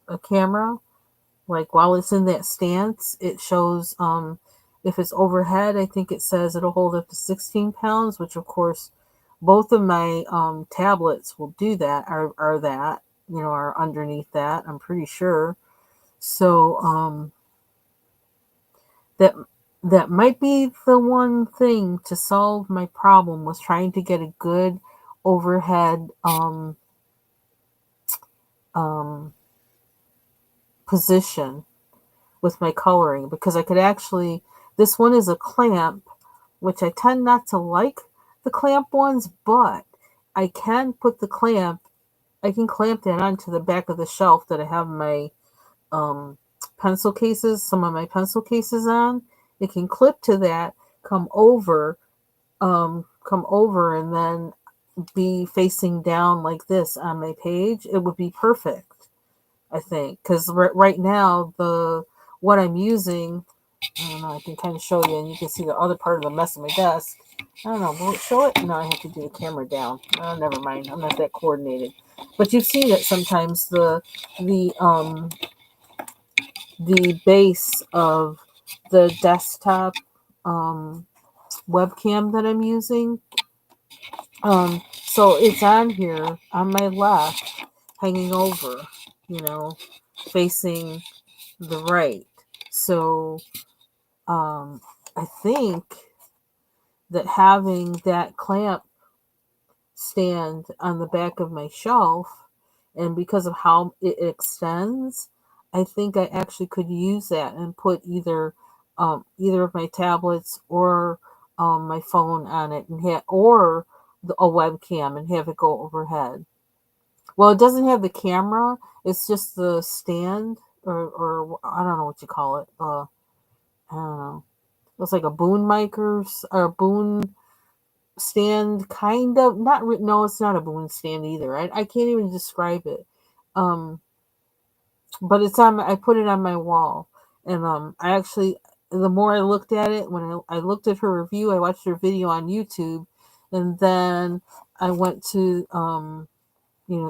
a camera, like while it's in that stance. It shows if it's overhead, I think it says it'll hold up to 16 pounds, which of course both of my tablets will do that, are that, are underneath that, I'm pretty sure. So that that might be the one thing to solve my problem, was trying to get a good overhead position with my coloring, because I could actually, this one is a clamp, which I tend not to like the clamp ones, but I can put the clamp, I can clamp that onto the back of the shelf that I have my pencil cases, some of my pencil cases on. It can clip to that, come over, and then be facing down like this on my page. It would be perfect, I think, because right now what I'm using, I don't know, I can kind of show you, and you can see the other part of the mess of my desk. I don't know, will it show it? No, I have to do the camera down. Oh, never mind, I'm not that coordinated. But you've seen it sometimes, the base of the desktop webcam that I'm using. So it's on here on my left, hanging over, facing the right. So I think that having that clamp stand on the back of my shelf, and because of how it extends, I think I actually could use that and put either of my tablets or my phone on it, and or a webcam, and have it go overhead. Well, it doesn't have the camera; it's just the stand, or I don't know what you call it. I don't know. It's like a boom mic or a boom stand, kind of. Not no, it's not a boom stand either. I can't even describe it. Um, but it's on. I put it on my wall, and I actually, the more I looked at it, when I looked at her review, I watched her video on YouTube, and then I went to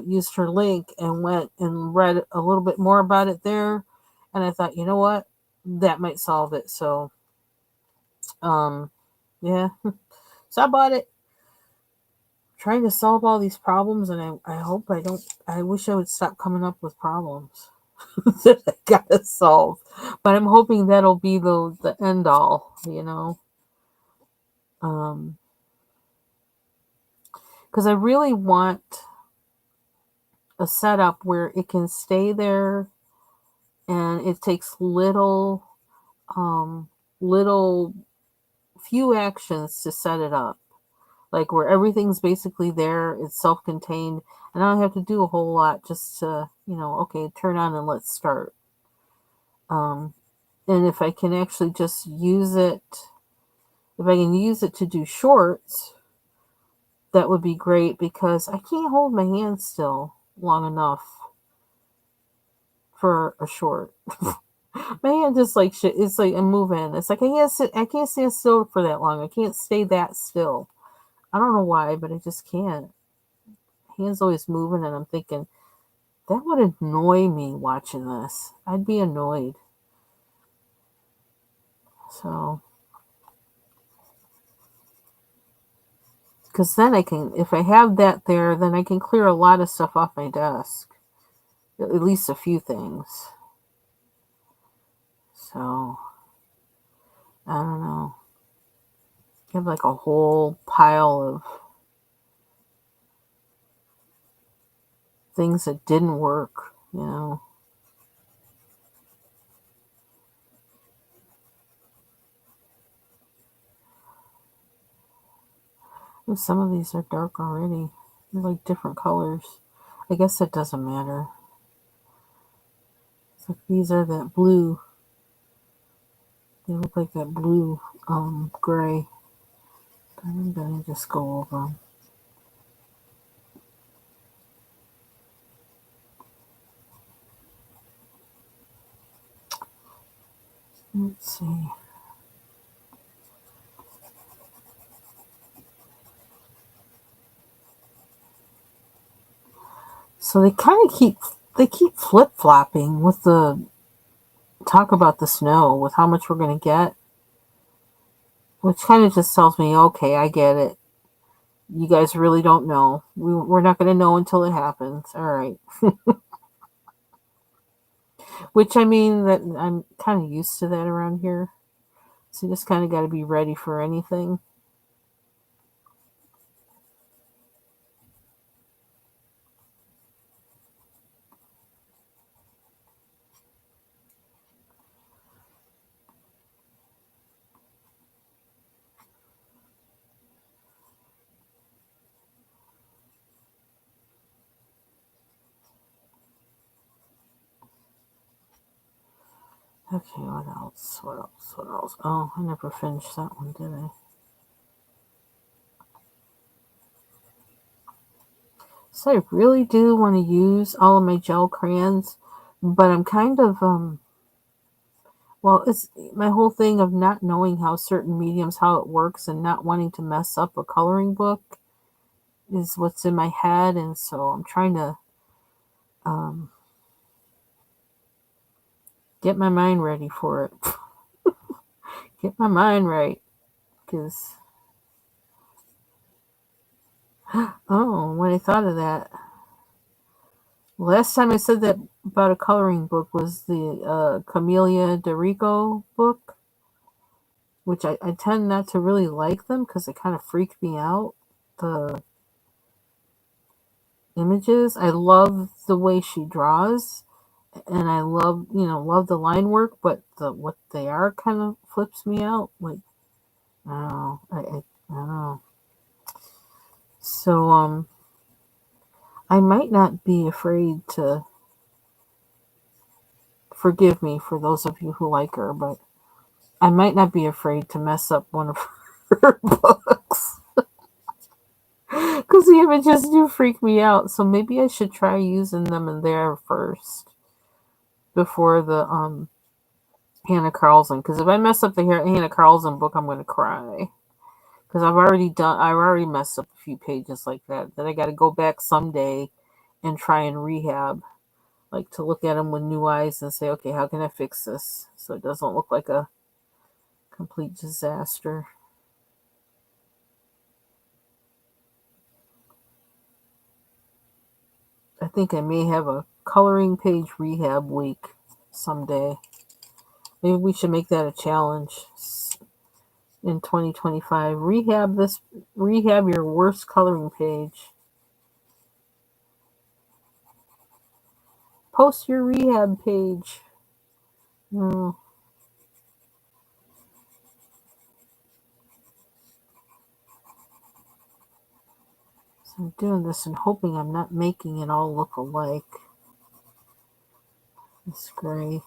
used her link and went and read a little bit more about it there, and I thought, you know what, that might solve it. So um, yeah, so I bought it, trying to solve all these problems, and I hope I don't. I wish I would stop coming up with problems that I gotta solve, but I'm hoping that'll be the end all. Um, because I really want a setup where it can stay there, and it takes um, little few actions to set it up, like where everything's basically there, it's self-contained, and I don't have to do a whole lot, just to, okay, turn on and let's start. um, and if I can actually just use it, if I can use it to do shorts, that would be great, because I can't hold my hand still long enough for a short. My hand just like shit. It's like I'm moving. It's like I can't stand still for that long. I can't stay that still. I don't know why, but I just can't. Hands always moving, and I'm thinking that would annoy me watching this. I'd be annoyed. So, because then I can, if I have that there, then I can clear a lot of stuff off my desk. At least a few things. So, I don't know. I have like a whole pile of things that didn't work. And some of these are dark already. They're like different colors. I guess that doesn't matter. It's like these are that blue. They look like that blue gray. I'm gonna just go over them. Let's see. So they keep flip flopping with the talk about the snow, with how much we're gonna get, which kind of just tells me, okay, I get it. You guys really don't know. We're not gonna know until it happens. All right. Which, I mean, that I'm kind of used to that around here. So you just kind of got to be ready for anything. Okay, what else? What else? What else? Oh, I never finished that one, did I? So I really do want to use all of my gel crayons, but I'm kind of well, it's my whole thing of not knowing how certain mediums, how it works, and not wanting to mess up a coloring book is what's in my head, and so I'm trying to um, get my mind ready for it. Get my mind right, because oh, when I thought of that, Last time I said that about a coloring book was the Camellia Dorico book, which I tend not to really like them because they kind of freak me out. The images, I love the way she draws, and I love the line work, but what they are kind of flips me out. Like I don't know, I don't know. So I might not be afraid to forgive me for those of you who like her, but I might not be afraid to mess up one of her books because the images do freak me out. So maybe I should try using them in there first before the Hannah Carlson. Because if I mess up the Hannah Carlson book, I'm gonna cry. Because I've already messed up a few pages like that. Then I got to go back someday and try and rehab, like to look at them with new eyes and say, okay, how can I fix this so it doesn't look like a complete disaster. I think I may have a coloring page rehab week someday. Maybe we should make that a challenge in 2025. Rehab your worst coloring page. Post your rehab page. Mm, so I'm doing this and hoping I'm not making it all look alike. It's gray.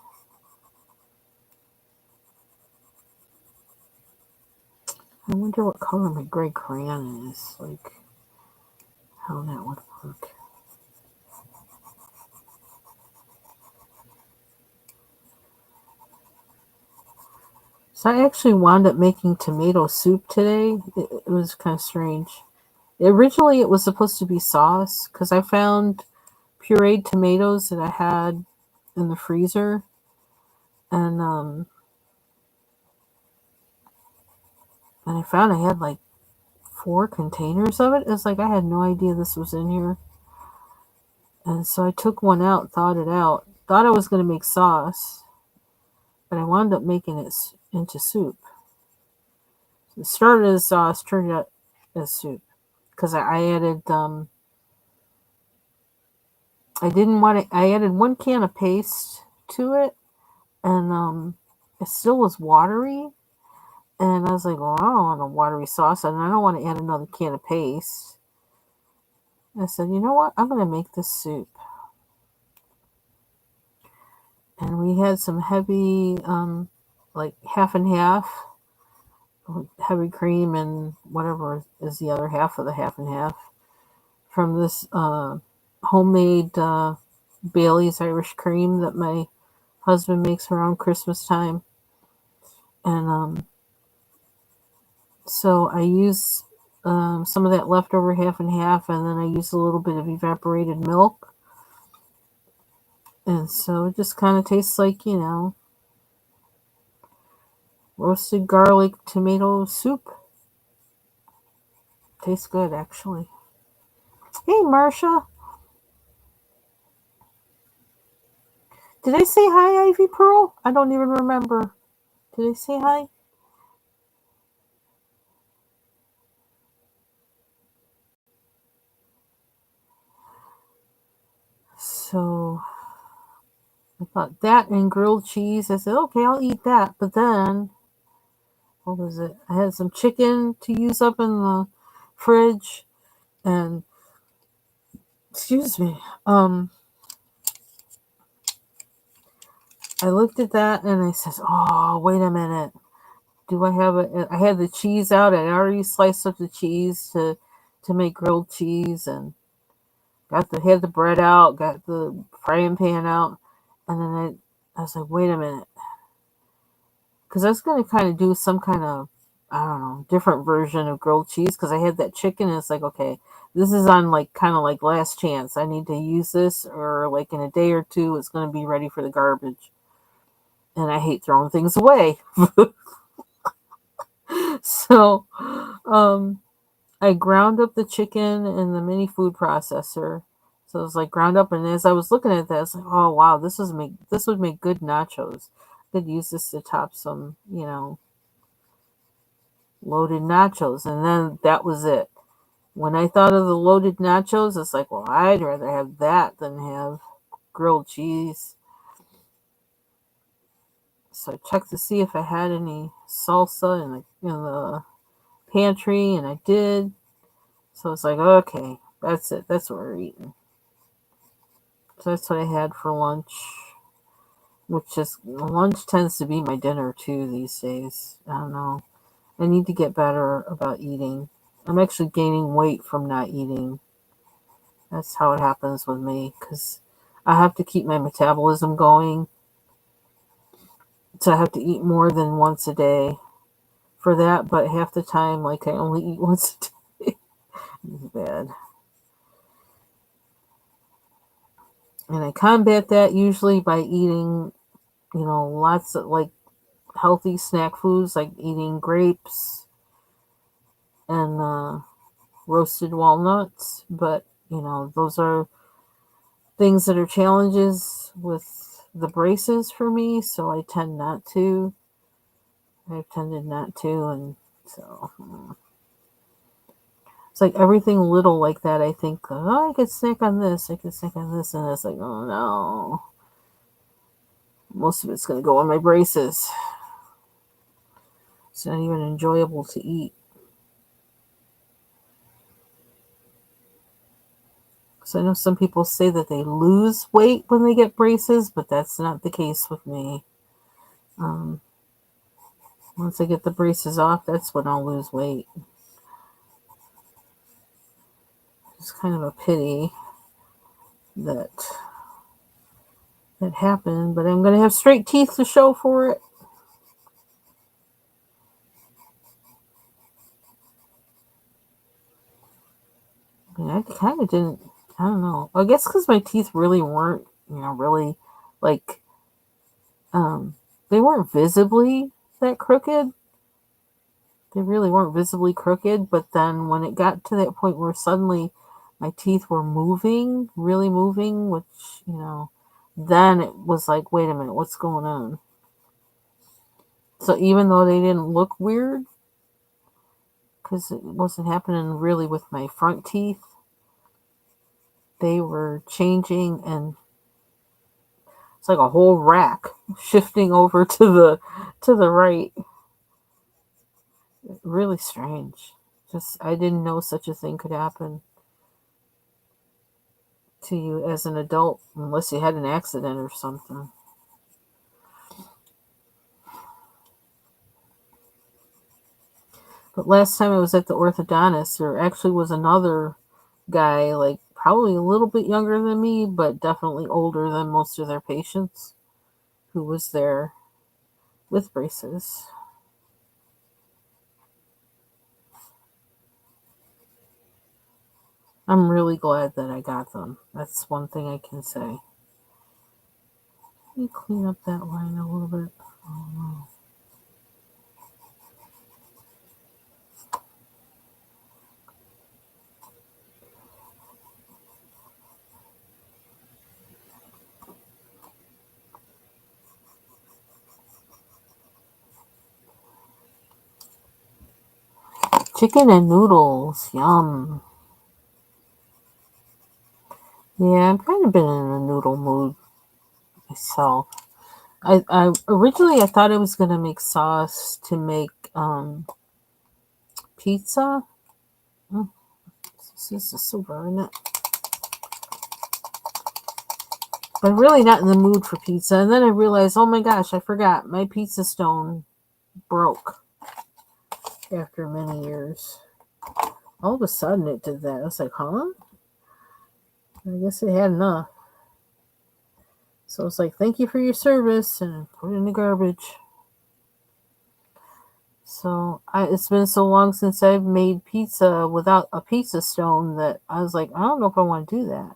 I wonder what color my gray crayon is. Like, how that would work. So I actually wound up making tomato soup today. It was kind of strange. Originally, it was supposed to be sauce because I found pureed tomatoes that I had in the freezer, and I found I had like 4 containers of it. It's like I had no idea this was in here, and so I took one out, thawed it out, thought I was going to make sauce, but I wound up making it into soup. It started as sauce, turned out as soup because I added I didn't want it. I added 1 can of paste to it, and it still was watery. And I was like, well, I don't want a watery sauce, and I don't want to add another can of paste. I said, you know what? I'm going to make this soup. And we had some heavy, like half and half, heavy cream and whatever is the other half of the half and half from this homemade Bailey's Irish cream that my husband makes around Christmas time. And so I use some of that leftover half and half, and then I use a little bit of evaporated milk. And so it just kind of tastes like, roasted garlic tomato soup. Tastes good, actually. Hey, Marcia. Did I say hi, Ivy Pearl? I don't even remember. Did I say hi? So I thought that and grilled cheese. I said, okay, I'll eat that. But then, what was it? I had some chicken to use up in the fridge. And, excuse me, I looked at that and I said, oh, wait a minute. Do I have it? I had the cheese out. I already sliced up the cheese to make grilled cheese, and had the bread out, got the frying pan out, and then I was like, wait a minute, because I was gonna kind of do some kind of, I don't know, different version of grilled cheese because I had that chicken, and it's like, okay, this is on like kind of like last chance. I need to use this, or like in a day or two, it's gonna be ready for the garbage, and I hate throwing things away. So, um, I ground up the chicken in the mini food processor. So it was like ground up, and as I was looking at that, I was like, "Oh wow, this would make good nachos. Could use this to top some, loaded nachos." And then that was it. When I thought of the loaded nachos, it's like, well, I'd rather have that than have grilled cheese. So I checked to see if I had any salsa in the pantry, and I did. So it's like, okay, that's it. That's what we're eating. So that's what I had for lunch, which is lunch tends to be my dinner too these days. I don't know. I need to get better about eating. I'm actually gaining weight from not eating. That's how it happens with me because I have to keep my metabolism going. So I have to eat more than once a day for that, but half the time, like I only eat once a day. It's bad. And I combat that usually by eating, lots of like healthy snack foods, like eating grapes and roasted walnuts. But, those are things that are challenges with the braces for me, so I tend not to. I've tended not to, and so it's like everything little like that. I think, oh, I could snack on this, I could snack on this, and it's like, oh no, most of it's going to go on my braces. It's not even enjoyable to eat. So I know some people say that they lose weight when they get braces, but that's not the case with me. Um, Once I get the braces off, that's when I'll lose weight. It's kind of a pity that that happened, but I'm going to have straight teeth to show for it. I mean, I kind of didn't, I don't know. I guess because my teeth really weren't, really like, um, they weren't visibly that crooked. They really weren't visibly crooked, but then when it got to that point where suddenly my teeth were moving, really moving, which, then it was like, wait a minute, what's going on? So even though they didn't look weird, because it wasn't happening really with my front teeth, they were changing, and it's like a whole rack shifting over to the right. Really strange. Just I didn't know such a thing could happen to you as an adult unless you had an accident or something. But last time I was at the orthodontist, there actually was another guy, like probably a little bit younger than me, but definitely older than most of their patients, who was there with braces. I'm really glad that I got them. That's one thing I can say. Let me clean up that line a little bit. Oh, no. Chicken and noodles, yum. Yeah, I've kind of been in a noodle mood myself. I originally I thought I was gonna make sauce to make pizza. Oh, this is super, isn't it? But I'm really not in the mood for pizza. And then I realized, oh my gosh, I forgot my pizza stone broke after many years. All of a sudden it did that. I was like, huh? I guess it had enough. So it's like, thank you for your service, and put it in the garbage. So it's been so long since I've made pizza without a pizza stone that I was like, I don't know if I want to do that.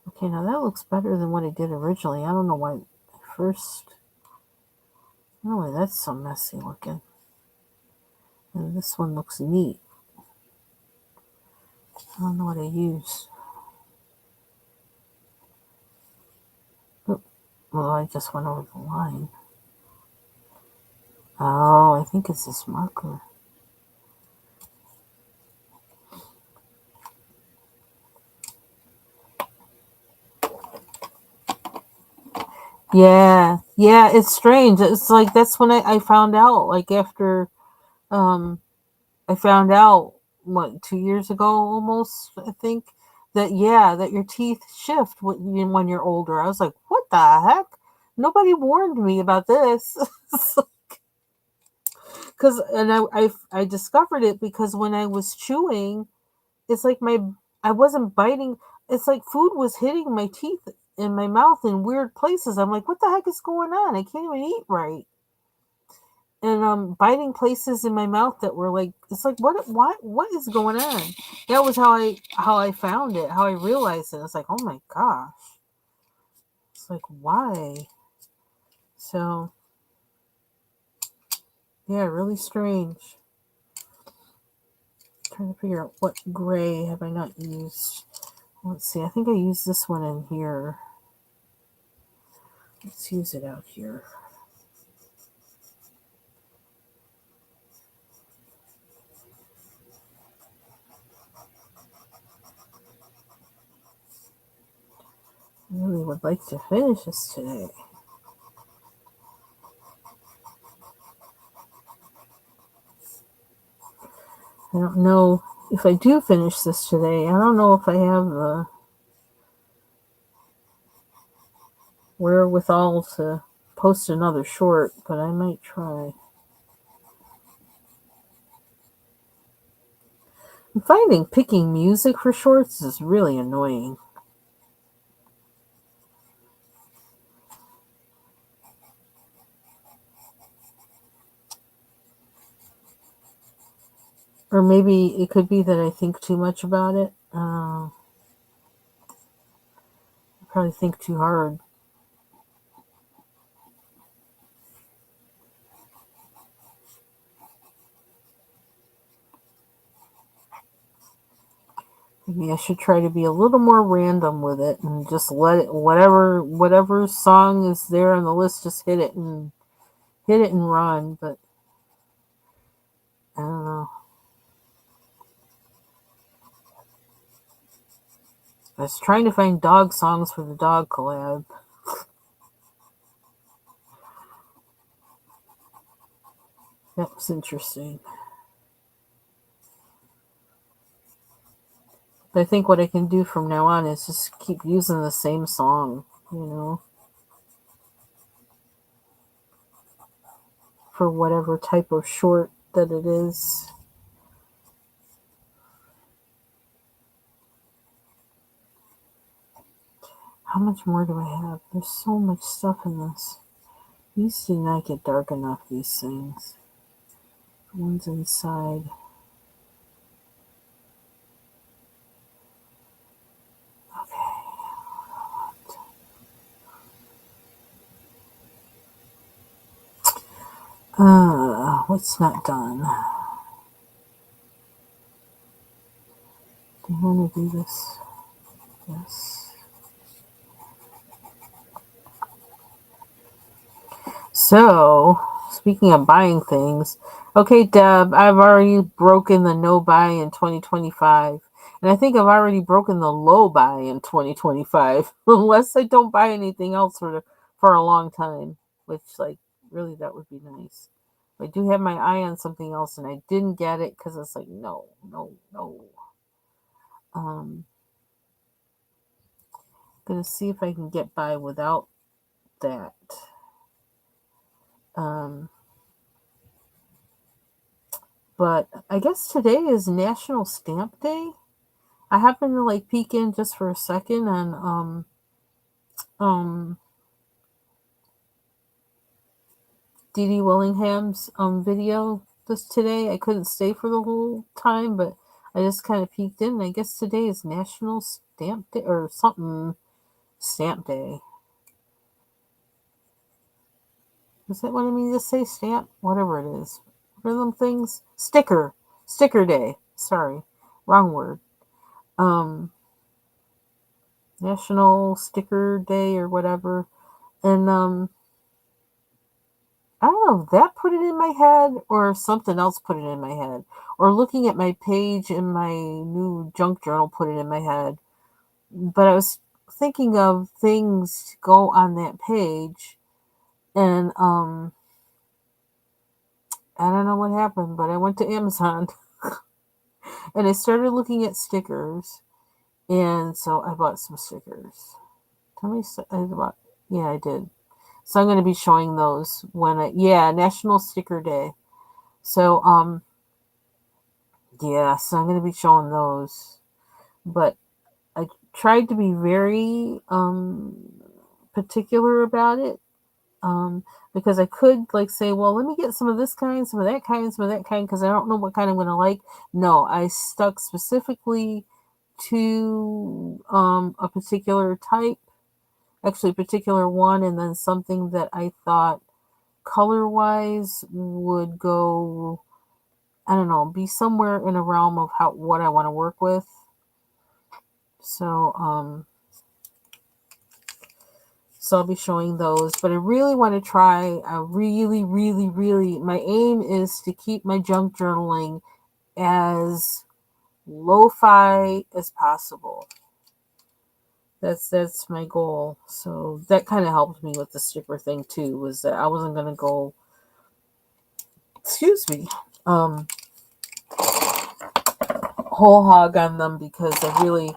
Okay, now that looks better than what I did originally. I don't know why first. I don't know why that's so messy looking. And this one looks neat. I don't know what I used. Oh, well, I just went over the line. Oh, I think it's this marker. Yeah, yeah, it's strange. It's like that's when I found out, like after um I found out what 2 years ago almost, I think, that yeah, that your teeth shift when you're older. I was like, what the heck? Nobody warned me about this. Because and I discovered it because when I was chewing, it's like my I wasn't biting. It's like food was hitting my teeth in my mouth in weird places. I'm like, what the heck is going on? I can't even eat right. And biting places in my mouth that were like, it's like, what is going on? That was how I found it, how I realized it. It's like, oh my gosh. It's like, why? So yeah, really strange. Trying to figure out what gray have I not used. Let's see, I think I used this one in here. Let's use it out here. I really would like to finish this today. I don't know if I do finish this today. I don't know if I have the wherewithal to post another short, but I might try. I'm finding picking music for shorts is really annoying. Or maybe it could be that I think too much about it. I probably think too hard. Maybe I should try to be a little more random with it and just let it whatever song is there on the list, just hit it and run. But I don't know. I was trying to find dog songs for the dog collab. That was interesting. But I think what I can do from now on is just keep using the same song, for whatever type of short that it is. How much more do I have? There's so much stuff in this. These do not get dark enough, these things. The ones inside. What's not done? Do you want to do this? Yes. So, speaking of buying things, okay, Deb, I've already broken the no buy in 2025. And I think I've already broken the low buy in 2025, unless I don't buy anything else for a long time, which, like, really, that would be nice. I do have my eye on something else, and I didn't get it because it's like, no, no, no. Um, gonna see if I can get by without that. Um, but I guess today is National Stamp Day. I happened to like peek in just for a second on um Dee Dee Willingham's video this today. I couldn't stay for the whole time, but I just kind of peeked in. I guess today is National Stamp Day or something. Stamp Day. Is that what I mean to say? Stamp? Whatever it is. What are them things? Sticker. Sticker Day. Sorry. Wrong word. um, National Sticker Day or whatever. And I don't know if that put it in my head or something else put it in my head. Or looking at my page in my new junk journal put it in my head. But I was thinking of things to go on that page, and I don't know what happened, but I went to Amazon and I started looking at stickers, and so I bought some stickers. Tell me, I bought, yeah, I did. So I'm going to be showing those when yeah, National Sticker Day. So yeah, so I'm going to be showing those, but I tried to be very particular about it, because I could like say, well, let me get some of this kind, some of that kind, some of that kind, because I don't know what kind I'm going to like. No, I stuck specifically to a particular type, actually a particular one, and then something that I thought color wise would go, I don't know, be somewhere in a realm of how what I want to work with. So so I'll be showing those, but I really want to try. I really, really, really. My aim is to keep my junk journaling as lo-fi as possible. That's my goal. So that kind of helped me with the sticker thing too. Was that I wasn't gonna go. Excuse me. Whole hog on them because I really.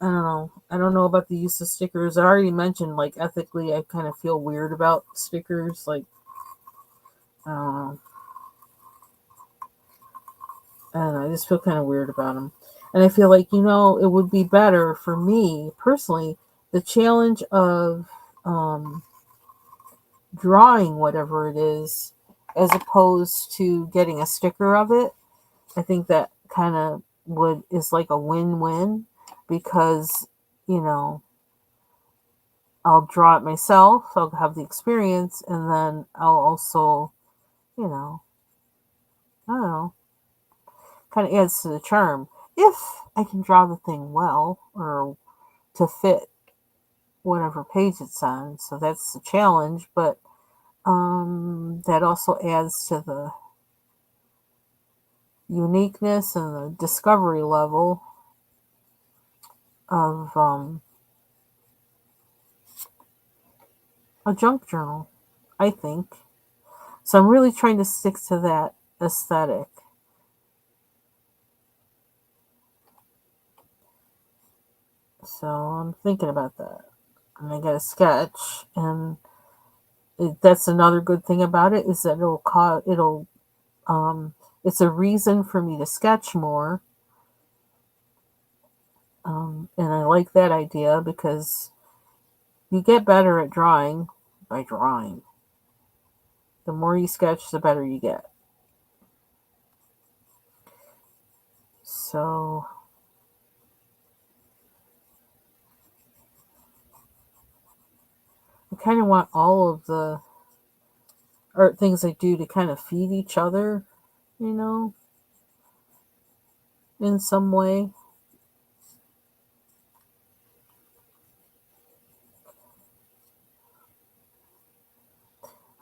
I don't know. I don't know about the use of stickers. I already mentioned, like, ethically, I kind of feel weird about stickers. Like, I don't know. I just feel kind of weird about them. And I feel like, it would be better for me personally, the challenge of um, drawing whatever it is, as opposed to getting a sticker of it. I think that kind of is like a win-win because, you know, I'll draw it myself, I'll have the experience, and then I'll also, you know, I don't know, kind of adds to the charm. If I can draw the thing well or to fit whatever page it's on. So that's the challenge, but that also adds to the uniqueness and the discovery level of a junk journal, I think. So I'm really trying to stick to that aesthetic. So I'm thinking about that. And I got a sketch, and that's another good thing about it is that um, it's a reason for me to sketch more. And I like that idea because you get better at drawing by drawing. The more you sketch, the better you get. So I kind of want all of the art things I do to kind of feed each other, you know, in some way.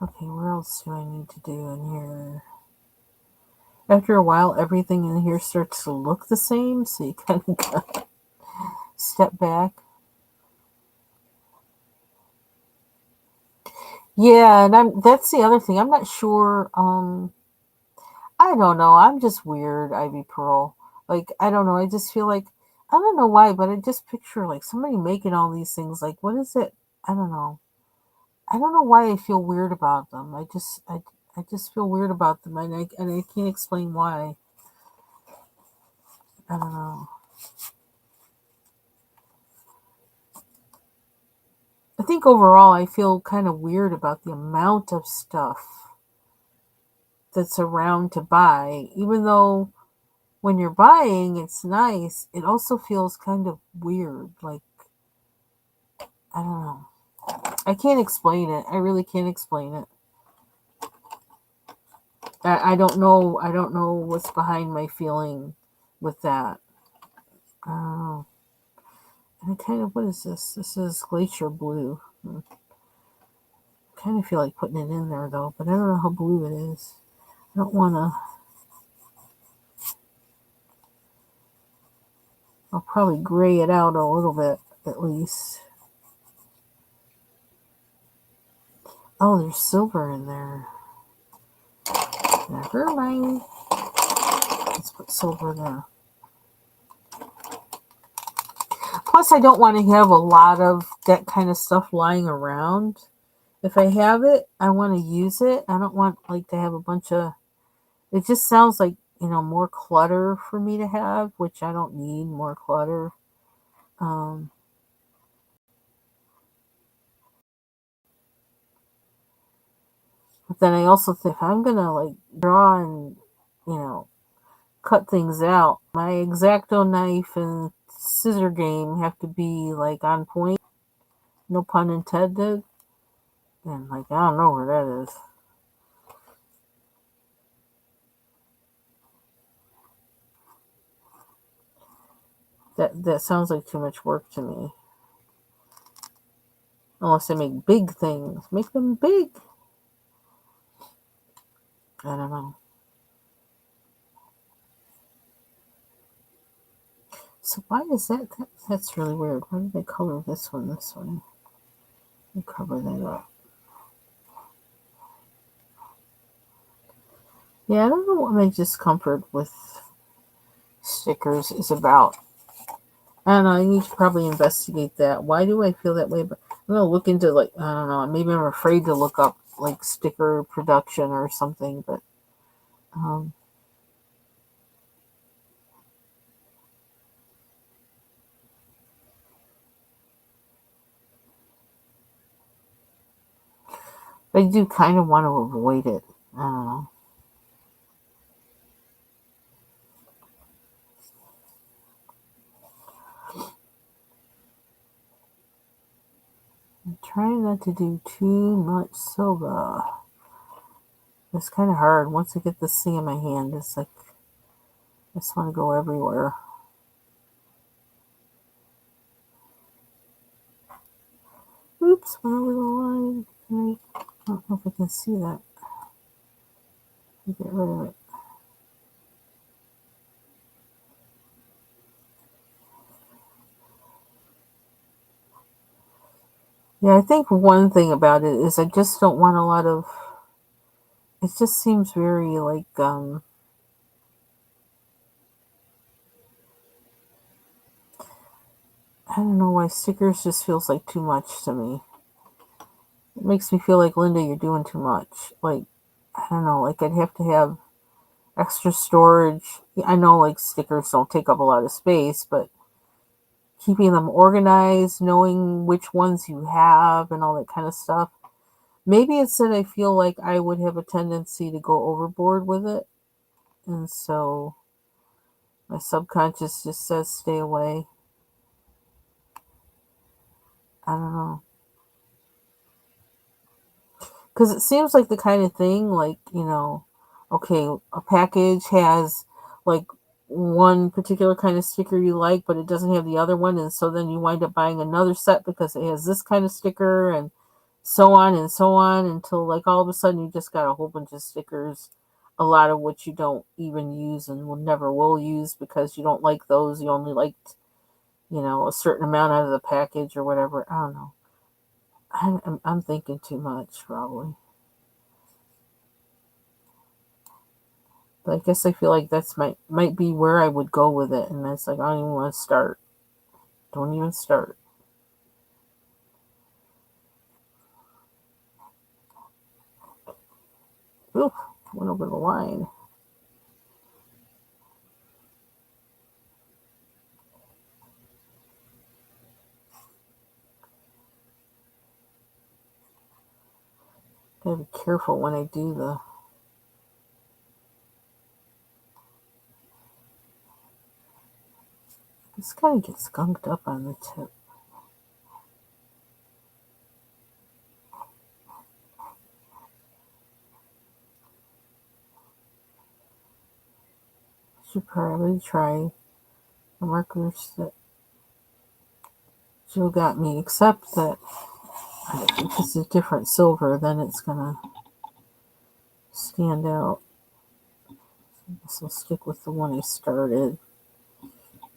Okay, where else do I need to do in here? After a while, everything in here starts to look the same, so you kind of gotta step back. Yeah, and that's the other thing. I'm not sure. I don't know. I'm just weird, Ivy Pearl. Like, I don't know. I just feel like I don't know why, but I just picture like somebody making all these things. Like, what is it? I don't know. I don't know why I feel weird about them. I just feel weird about them, and I can't explain why. I don't know. I think overall I feel kind of weird about the amount of stuff that's around to buy. Even though when you're buying it's nice, it also feels kind of weird. Like, I don't know. I can't explain it. I really can't explain it. I don't know. I don't know what's behind my feeling with that. Oh, and I kind of, what is this? This is glacier blue. Kind of feel like putting it in there though, but I don't know how blue it is. I don't want to. I'll probably gray it out a little bit at least. Oh, there's silver in there. Never mind. Let's put silver there. Plus, I don't want to have a lot of that kind of stuff lying around. If I have it, I want to use it. I don't want like to have a bunch of. It just sounds like more clutter for me to have, which I don't need more clutter. Um, but then I also think if I'm gonna like draw and you know cut things out, my X-Acto knife and scissor game have to be like on point. No pun intended. And like I don't know where that is. That sounds like too much work to me. Unless I make big things, make them big. I don't know. So why is that's really weird. Why did they color this one this way? Let me cover that up. Yeah, I don't know what my discomfort with stickers is about. I don't know. I need to probably investigate that. Why do I feel that way? But I'm gonna look into like I don't know. Maybe I'm afraid to look up like sticker production or something. But um, I do kind of want to avoid it. I don't know. I'm trying not to do too much silver. It's kind of hard. Once I get this thing in my hand, it's like I just want to go everywhere. Oops, went over the line. I don't know if I can see that. Get rid of it. Yeah, I think one thing about it is I just don't want a lot of. It just seems very like I don't know why stickers just feels like too much to me. It makes me feel like Linda, you're doing too much. Like I don't know, like I'd have to have extra storage. I know like stickers don't take up a lot of space, but keeping them organized, knowing which ones you have, and all that kind of stuff. Maybe it's that I feel like I would have a tendency to go overboard with it, and so my subconscious just says stay away. I don't know. Because it seems like the kind of thing, like, okay, a package has like one particular kind of sticker you like, but it doesn't have the other one. And so then you wind up buying another set because it has this kind of sticker and so on until like all of a sudden you just got a whole bunch of stickers, a lot of which you don't even use and will never will use because you don't like those. You only liked, a certain amount out of the package or whatever. I don't know. I'm thinking too much, probably. But I guess I feel like that's might be where I would go with it, and it's like I don't even want to start. Don't even start. Oof, went over the line. Gotta be careful when I do the. This kind of gets skunked up on the tip. Should probably try the markers that Jill got me, except that if it's a different silver, then it's gonna stand out. I guess I'll stick with the one I started,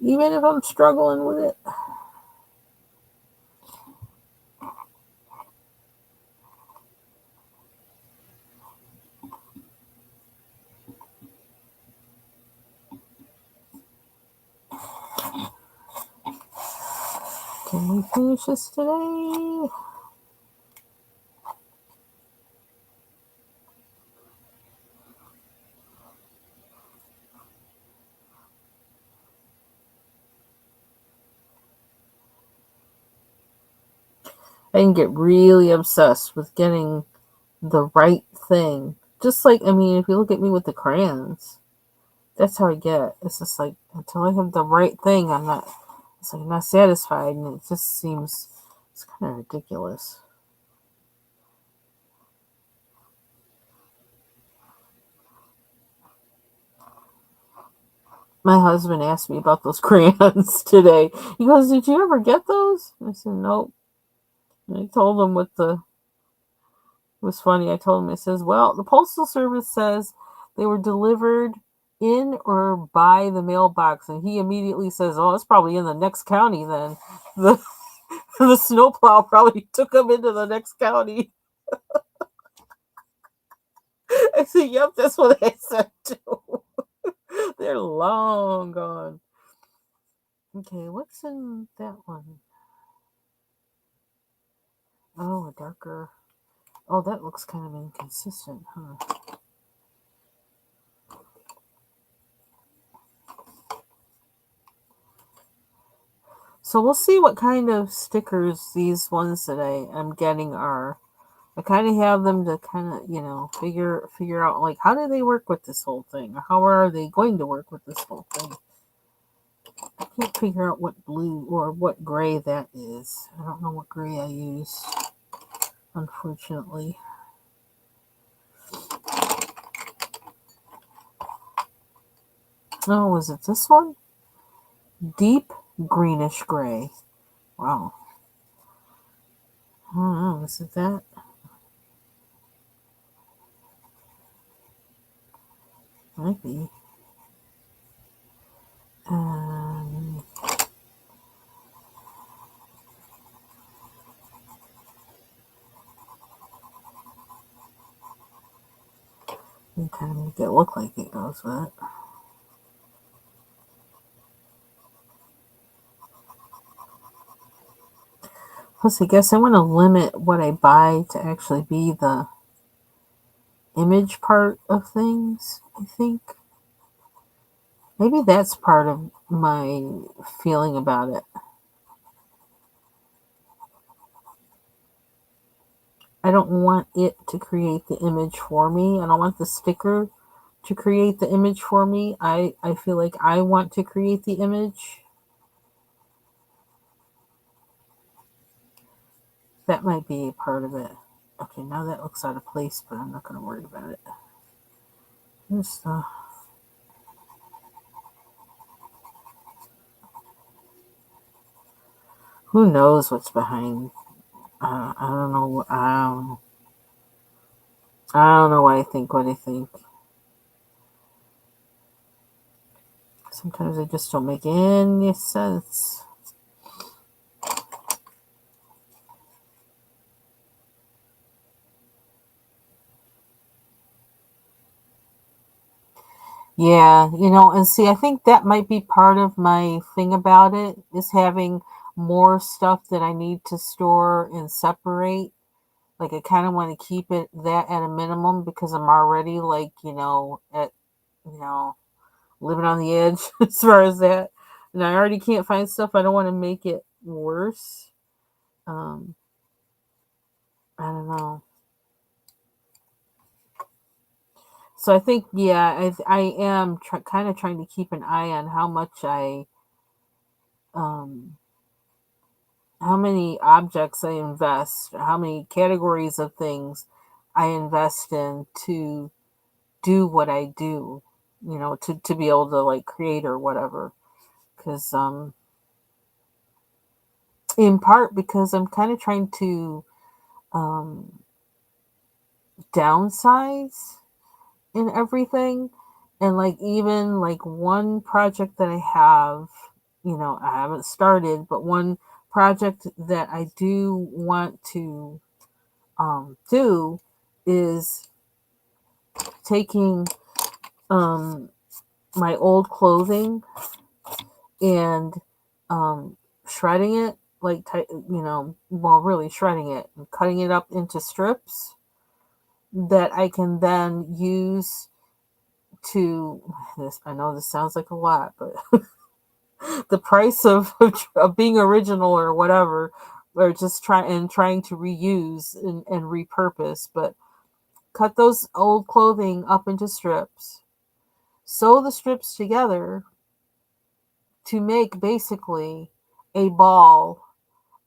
even if I'm struggling with it. Can we finish this today? I can get really obsessed with getting the right thing. Just like, I mean, if you look at me with the crayons, that's how I get. It's just like, until I have the right thing, it's like I'm not satisfied, and it just seems, it's kind of ridiculous. My husband asked me about those crayons today. He goes, "Did you ever get those?" I said, "Nope." And I told him what the, it was funny. I told him, it says, "Well, the Postal Service says they were delivered in or by the mailbox." And he immediately says, "Oh, it's probably in the next county then." The, the snowplow probably took them into the next county. I said, "Yep, that's what I said too." They're long gone. Okay, what's in that one? Oh, a darker. Oh, that looks kind of inconsistent, huh? So we'll see what kind of stickers these ones that I'm getting are. I kind of have them to kind of, figure out, like, how do they work with this whole thing? Or how are they going to work with this whole thing? I can't figure out what blue or what gray that is. I don't know what gray I use, unfortunately. Oh, was it this one? Deep greenish gray. Wow. I don't know. Is it that? Might be. Um, you kind of make it look like it goes with it. Plus, I guess I want to limit what I buy to actually be the image part of things, I think. Maybe that's part of my feeling about it. I don't want it to create the image for me. I don't want the sticker to create the image for me. I feel like I want to create the image. That might be a part of it. Okay, now that looks out of place, but I'm not going to worry about it. Here's the... Who knows what's behind? I don't know. I don't know why I think what I think. Sometimes I just don't make any sense. Yeah, and see, I think that might be part of my thing about it is having more stuff that I need to store and separate. Like, I kind of want to keep it that at a minimum because I'm already, like, you know, living on the edge as far as that. And I already can't find stuff. I don't want to make it worse. Um, I don't know. So I think, yeah, I am kind of trying to keep an eye on um, how many objects I invest, how many categories of things I invest in to do what I do, to be able to like create or whatever. because in part because I'm kind of trying to um, downsize in everything. And like even like one project that I have, I haven't started, but one project that I do want to do is taking um, my old clothing and um, shredding it, like well, really shredding it and cutting it up into strips that I can then use to this. I know this sounds like a lot, but the price of being original or whatever, or just trying to reuse and repurpose, but cut those old clothing up into strips, sew the strips together to make basically a ball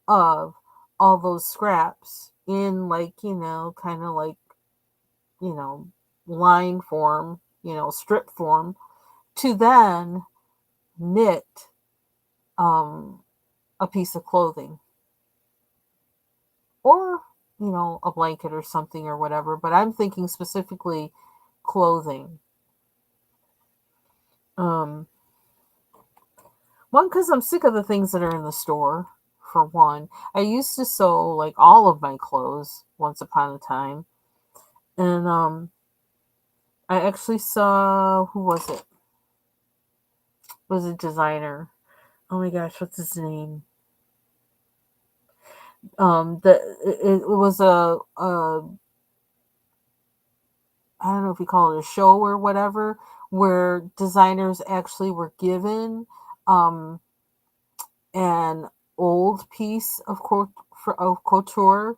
of all those scraps in like, kind of like, you know, line form, strip form, to then knit um, a piece of clothing or, a blanket or something or whatever. But I'm thinking specifically clothing. Um, One, because I'm sick of the things that are in the store, for one. I used to sew like all of my clothes once upon a time. And I actually saw, who was it? It was a designer. Oh my gosh, what's his name? It was a I don't know if you call it a show or whatever, where designers actually were given um an old piece of couture,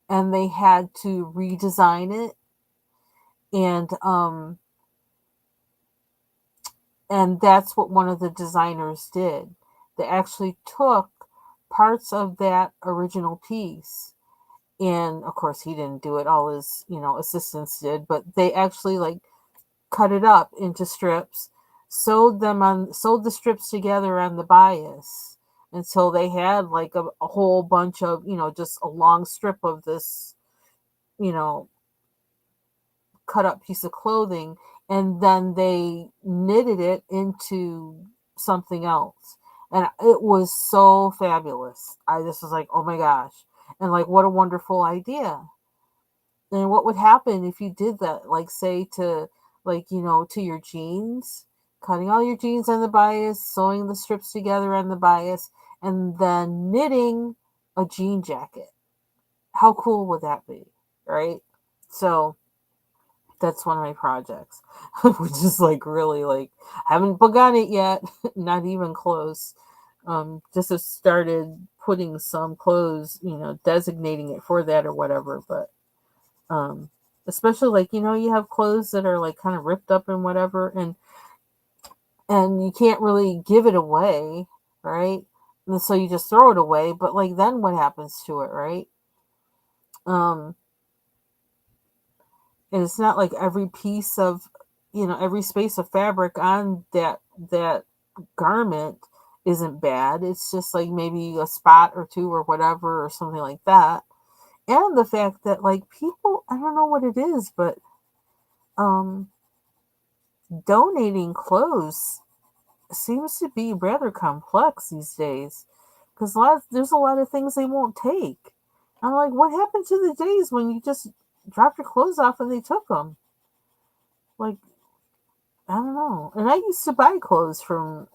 and they had to redesign it, and that's what one of the designers did. They actually took parts of that original piece, and of course he didn't do it, all his assistants did, but they actually like cut it up into strips, sewed the strips together on the bias until they had like a whole bunch of, just a long strip of this, you know cut up piece of clothing, and then they knitted it into something else. And it was so fabulous. I just was like, oh my gosh. And like, what a wonderful idea. And what would happen if you did that? Like, say to, like, to your jeans, cutting all your jeans on the bias, sewing the strips together on the bias, and then knitting a jean jacket. How cool would that be? Right? So, that's one of my projects, which is like really like haven't begun it yet, not even close. Just have started putting some clothes, designating it for that or whatever. But um, especially like you have clothes that are like kind of ripped up and whatever, and you can't really give it away, right? And so you just throw it away. But like then what happens to it, right? Um, and it's not like every piece of every space of fabric on that garment isn't bad. It's just like maybe a spot or two or whatever or something like that. And the fact that like people, I don't know what it is, but um donating clothes seems to be rather complex these days, because there's a lot of things they won't take. I'm like, what happened to the days when you just dropped your clothes off and they took them? Like, I don't know. And I used to buy clothes from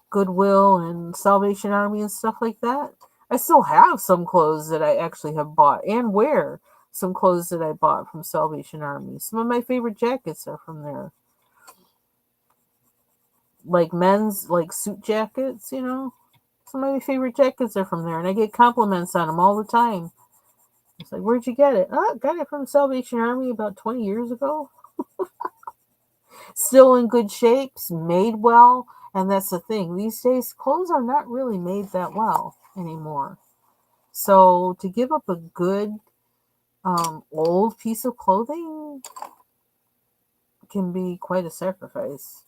Goodwill and Salvation Army and stuff like that. I still have some clothes that I actually have bought and wear some clothes that I bought from Salvation Army. Some of my favorite jackets are from there. Like men's like suit jackets. Some of my favorite jackets are from there, and I get compliments on them all the time. It's like, where'd you get it? Oh, got it from Salvation Army about 20 years ago. Still in good shapes, made well. And that's the thing. These days, clothes are not really made that well anymore. So to give up a good old piece of clothing can be quite a sacrifice.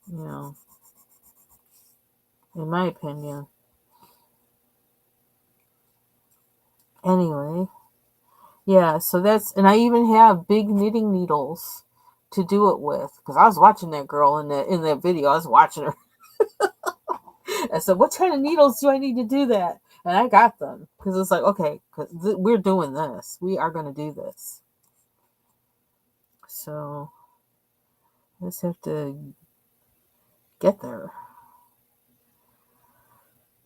You know. in my opinion. Anyway, yeah, so that's, and I even have big knitting needles to do it with because I was watching that girl in that video. I was watching her. I said, "What kind of needles do I need to do that?" And I got them because it's like, okay, because we're doing this. We are going to do this. So I just have to get there.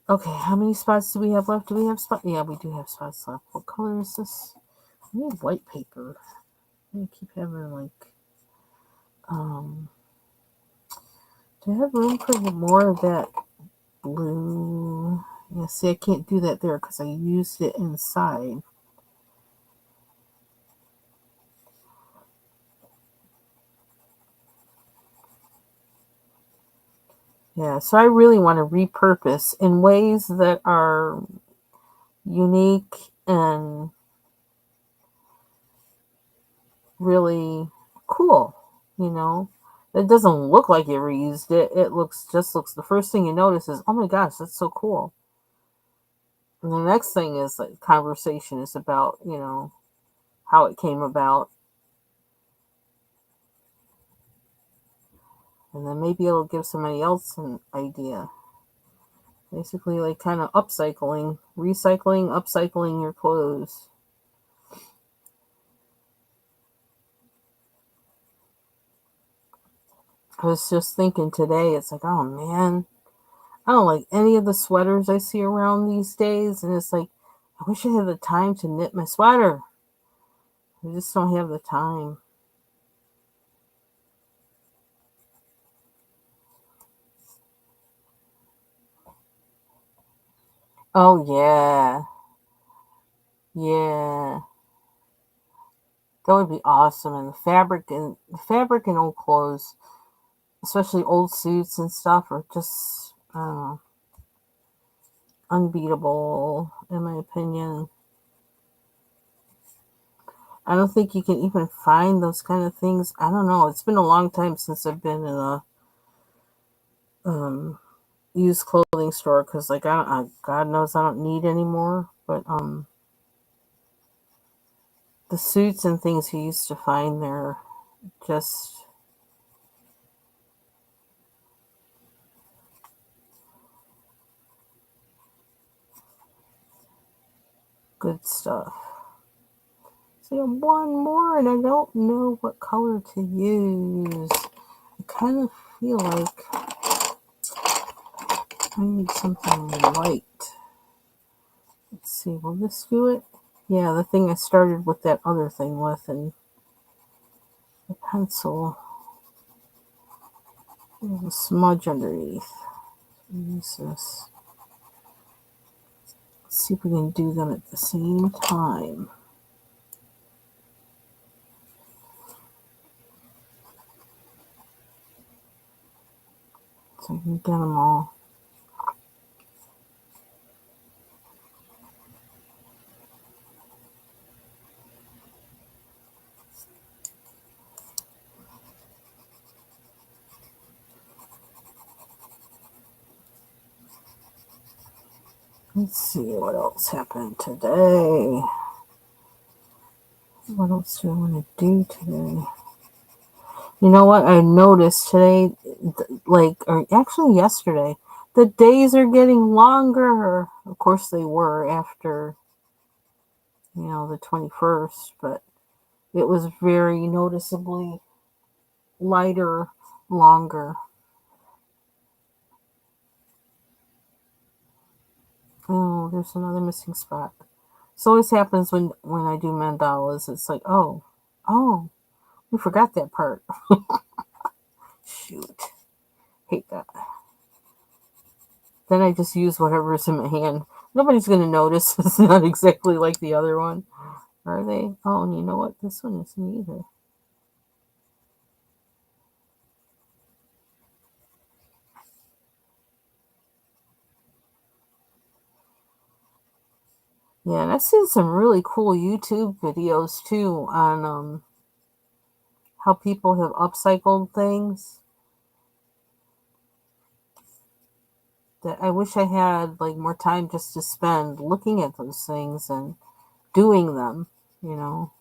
Okay, how many spots do we have left? Do we have spots? Yeah, we do have spots left. What color is this? I need white paper. I keep having like, um, do I have room for more of that blue? Yeah, see, I can't do that there because I used it inside. Yeah, so I really want to repurpose in ways that are unique and really cool, you know. It doesn't look like you reused it. It looks the first thing you notice is, oh my gosh, that's so cool. And the next thing is like conversation is about, how it came about. And then maybe it'll give somebody else an idea. Basically like kind of upcycling, recycling, upcycling your clothes. I was just thinking today, it's like, oh man, I don't like any of the sweaters I see around these days. And it's like, I wish I had the time to knit my sweater. I just don't have the time. Oh, yeah. Yeah. That would be awesome. And the fabric and old clothes, especially old suits and stuff, are just, I don't know, unbeatable, in my opinion. I don't think you can even find those kind of things. I don't know. It's been a long time since I've been in a um, used clothing store because, like, God knows I don't need anymore. But the suits and things you used to find there, just good stuff. So I have one more, and I don't know what color to use. I kind of feel like I need something light. Let's see, will this do it? Yeah, the thing I started with that other thing with, and the pencil. There's a smudge underneath. Use this. Let's see if we can do them at the same time. So I can get them all. Let's see what else happened today. What else do I want to do today? You know what I noticed today, or actually yesterday, the days are getting longer. Of course they were after, the 21st, but it was very noticeably lighter, longer. Oh, there's another missing spot. So always happens when I do mandalas. It's like, oh, we forgot that part. Shoot, hate that. Then I just use whatever's in my hand. Nobody's gonna notice. It's not exactly like the other one, are they? Oh, and you know what? This one isn't either. Yeah, and I've seen some really cool YouTube videos too on how people have upcycled things. that I wish I had like more time just to spend looking at those things and doing them, you know.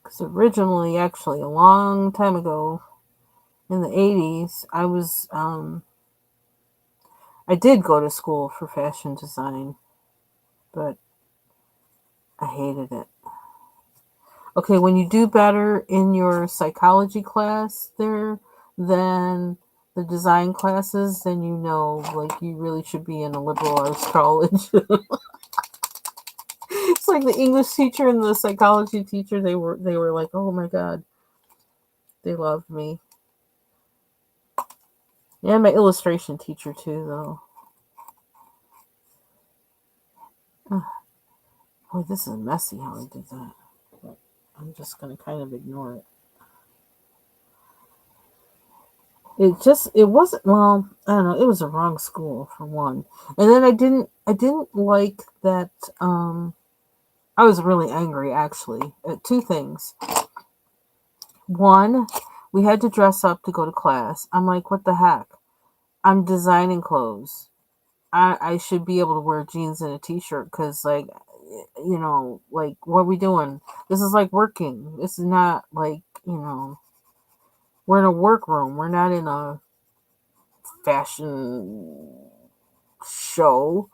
Because originally, actually, a long time ago in the 80s, I did go to school for fashion design, but I hated it. Okay, when you do better in your psychology class there than the design classes, then you know, like, you really should be in a liberal arts college. It's like the English teacher and the psychology teacher, they were like, oh my god, they loved me. Yeah, my illustration teacher too, though. Boy, this is messy how I did that. But I'm just gonna kind of ignore it. It wasn't, well, I don't know, it was a wrong school for one. And then I didn't like that I was really angry actually at two things. One, we had to dress up to go to class. I'm like, what the heck? I'm designing clothes. I should be able to wear jeans and a t-shirt because, like, like, what are we doing? This is like working. This is not like, we're in a workroom. We're not in a fashion show.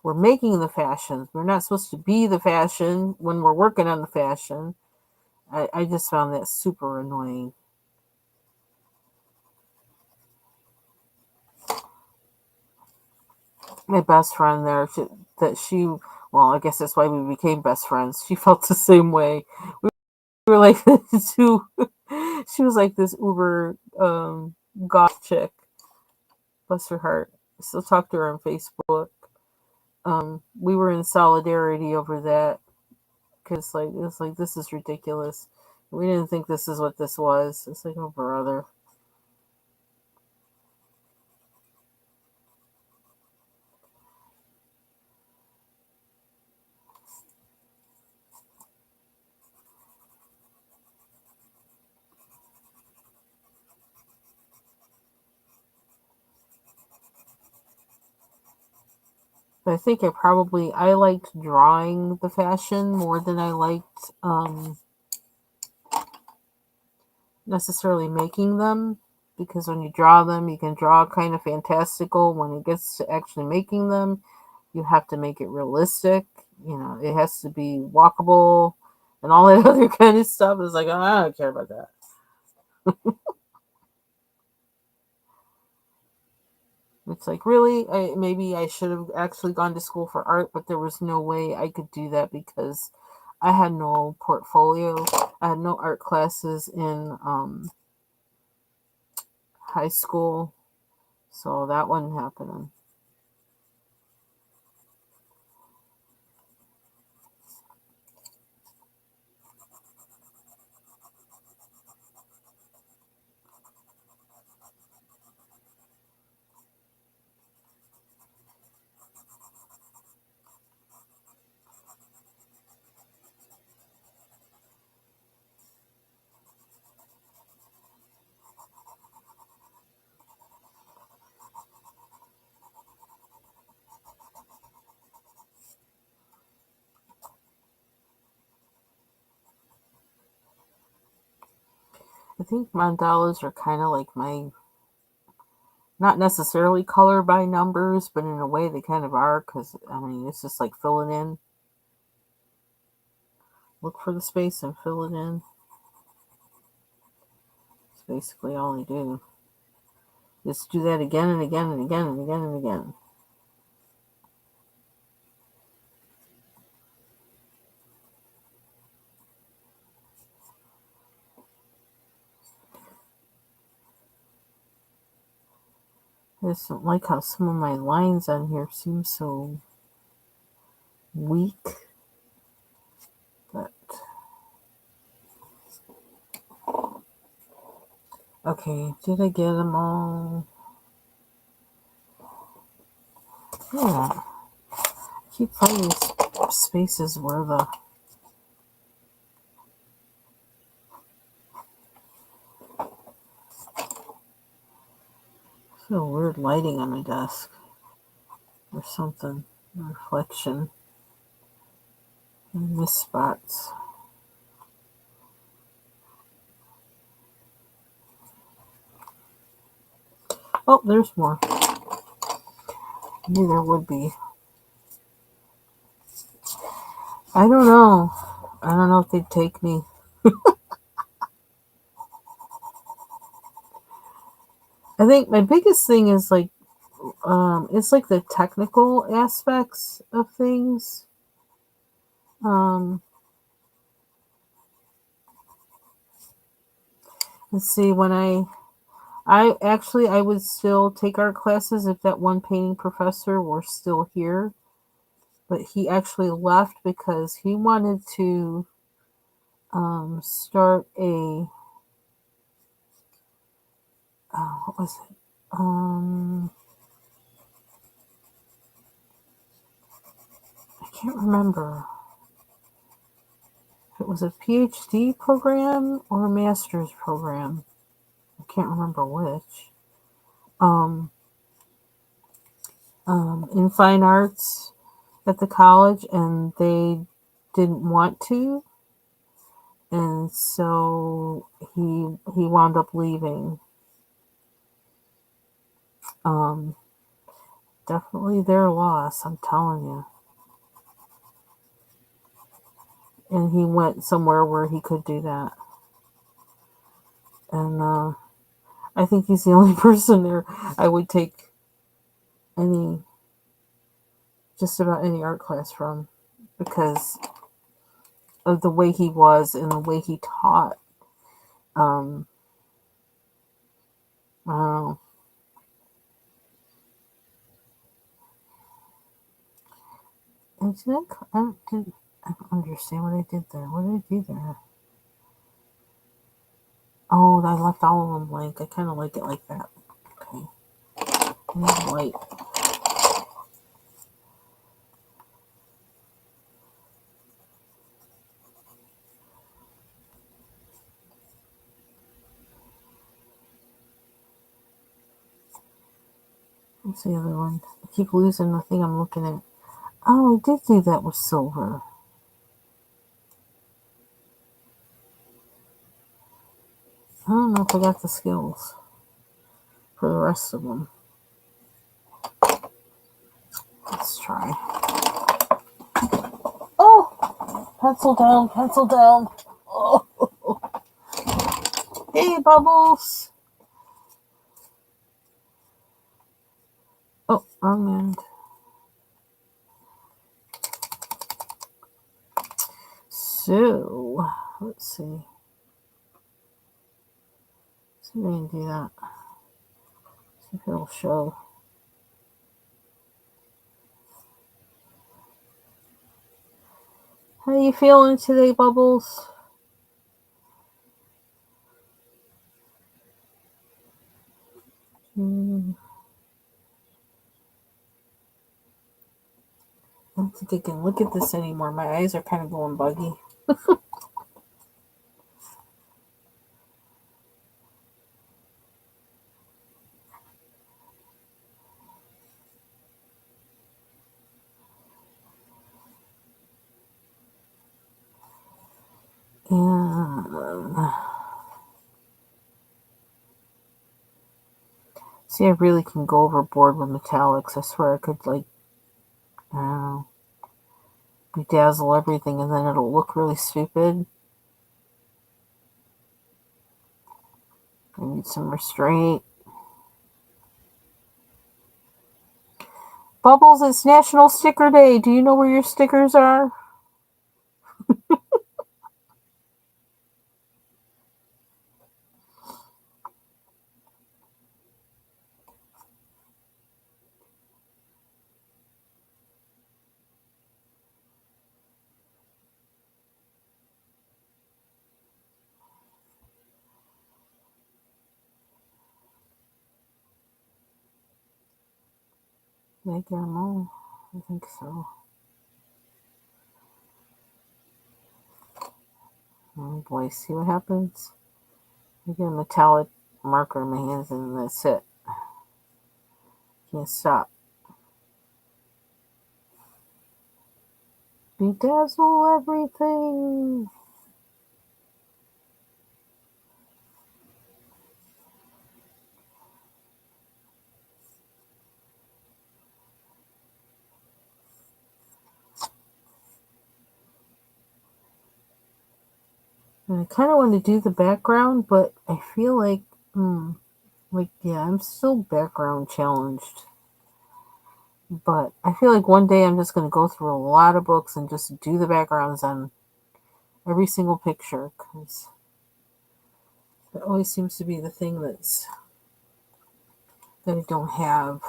We're making the fashions. We're not supposed to be the fashion when we're working on the fashion. I just found that super annoying. My best friend there, well, I guess that's why we became best friends. She felt the same way. We were like two. She was like this uber goth chick. Bless her heart. I still talk to her on Facebook. We were in solidarity over that because like it's like this is ridiculous. We didn't think this is what this was. It's like, oh brother. But I think I liked drawing the fashion more than I liked necessarily making them, because when you draw them, you can draw kind of fantastical. When it gets to actually making them, you have to make it realistic. It has to be walkable and all that other kind of stuff. It's like, oh, I don't care about that. It's like, really, maybe I should have actually gone to school for art, but there was no way I could do that because I had no portfolio. I had no art classes in high school, so that wasn't happening. I think mandalas are kind of like my, not necessarily color by numbers, but in a way they kind of are, because, I mean, it's just like filling in. Look for the space and fill it in. It's basically all I do. Just do that again and again and again and again and again. I just don't like how some of my lines on here seem so weak. But okay, did I get them all? Yeah. I keep finding spaces where the I feel weird lighting on my desk or something. Reflection in this spots. Oh, there's more. Maybe there would be. I don't know. I don't know if they'd take me. I think my biggest thing is like it's like the technical aspects of things. Um let's see, when I would still take art classes if that one painting professor were still here, but he actually left because he wanted to start a what was it? I can't remember if it was a PhD program or a master's program. I can't remember which. Um, in fine arts at the college, and they didn't want to, and so he wound up leaving. Um, Definitely their loss, I'm telling you. And he went somewhere where he could do that. And I think he's the only person there I would take any, just about any art class from, because of the way he was and the way he taught. Um, I don't know. And I don't understand what I did there. What did I do there? Oh, I left all of them blank. I kind of like it like that. Okay. And white. What's the other one? I keep losing the thing I'm looking at. Oh, I did do that with silver. I don't know if I got the skills for the rest of them. Let's try. Oh! Pencil down, pencil down. Oh! Hey, Bubbles! Oh, wrong end. So, let's see. See if I can do that. See if it'll show. How you feeling today, Bubbles? I don't think I can look at this anymore. My eyes are kind of going buggy. And see, I really can go overboard with metallics. I swear I could, like, I don't know, bedazzle everything and then it'll look really stupid. I need some restraint. Bubbles, it's National Sticker Day. Do you know where your stickers are? Did I get them all? I think so. Oh boy, see what happens? I get a metallic marker in my hands and that's it. Can't stop. Bedazzle everything. And I kind of want to do the background, but I feel yeah, I'm still background challenged. But I feel like one day I'm just going to go through a lot of books and just do the backgrounds on every single picture because that always seems to be the thing that I don't have.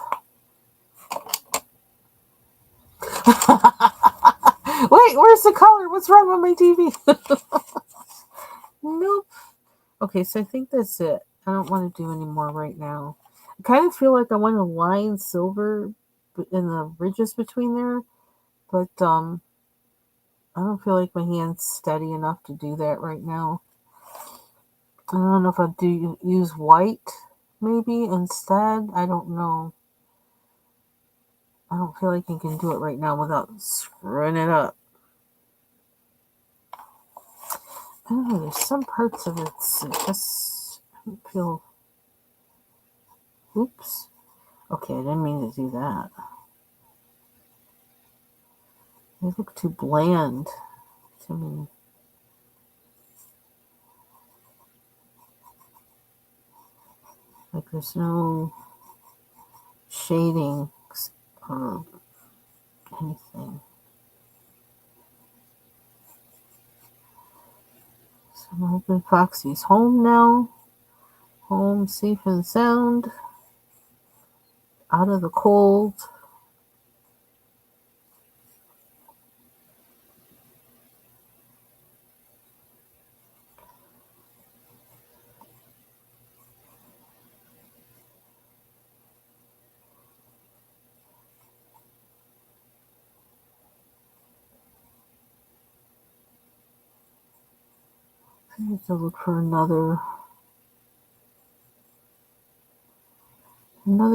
Wait, where's the color? What's wrong with my TV? Nope. Okay, so I think that's it. I don't want to do any more right now. I kind of feel like I want to line silver in the ridges between there, but I don't feel like my hand's steady enough to do that right now. I don't know if I'll use white maybe instead. I don't know. I don't feel like I can do it right now without screwing it up. I don't know, there's some parts of it that just I don't feel. Oops. Okay, I didn't mean to do that. They look too bland to me. Like there's no shading or anything. So I'm hoping Foxy's home now. Home safe and sound. Out of the cold. I have to look for another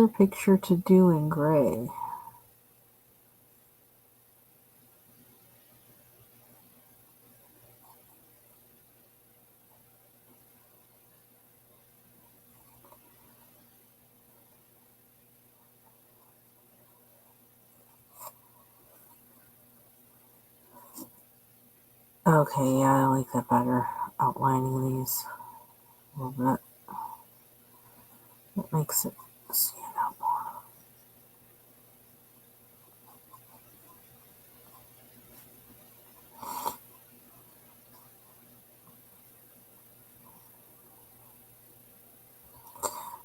picture to do in gray. Okay, yeah, I like that better. Outlining these a little bit. It makes it stand out more.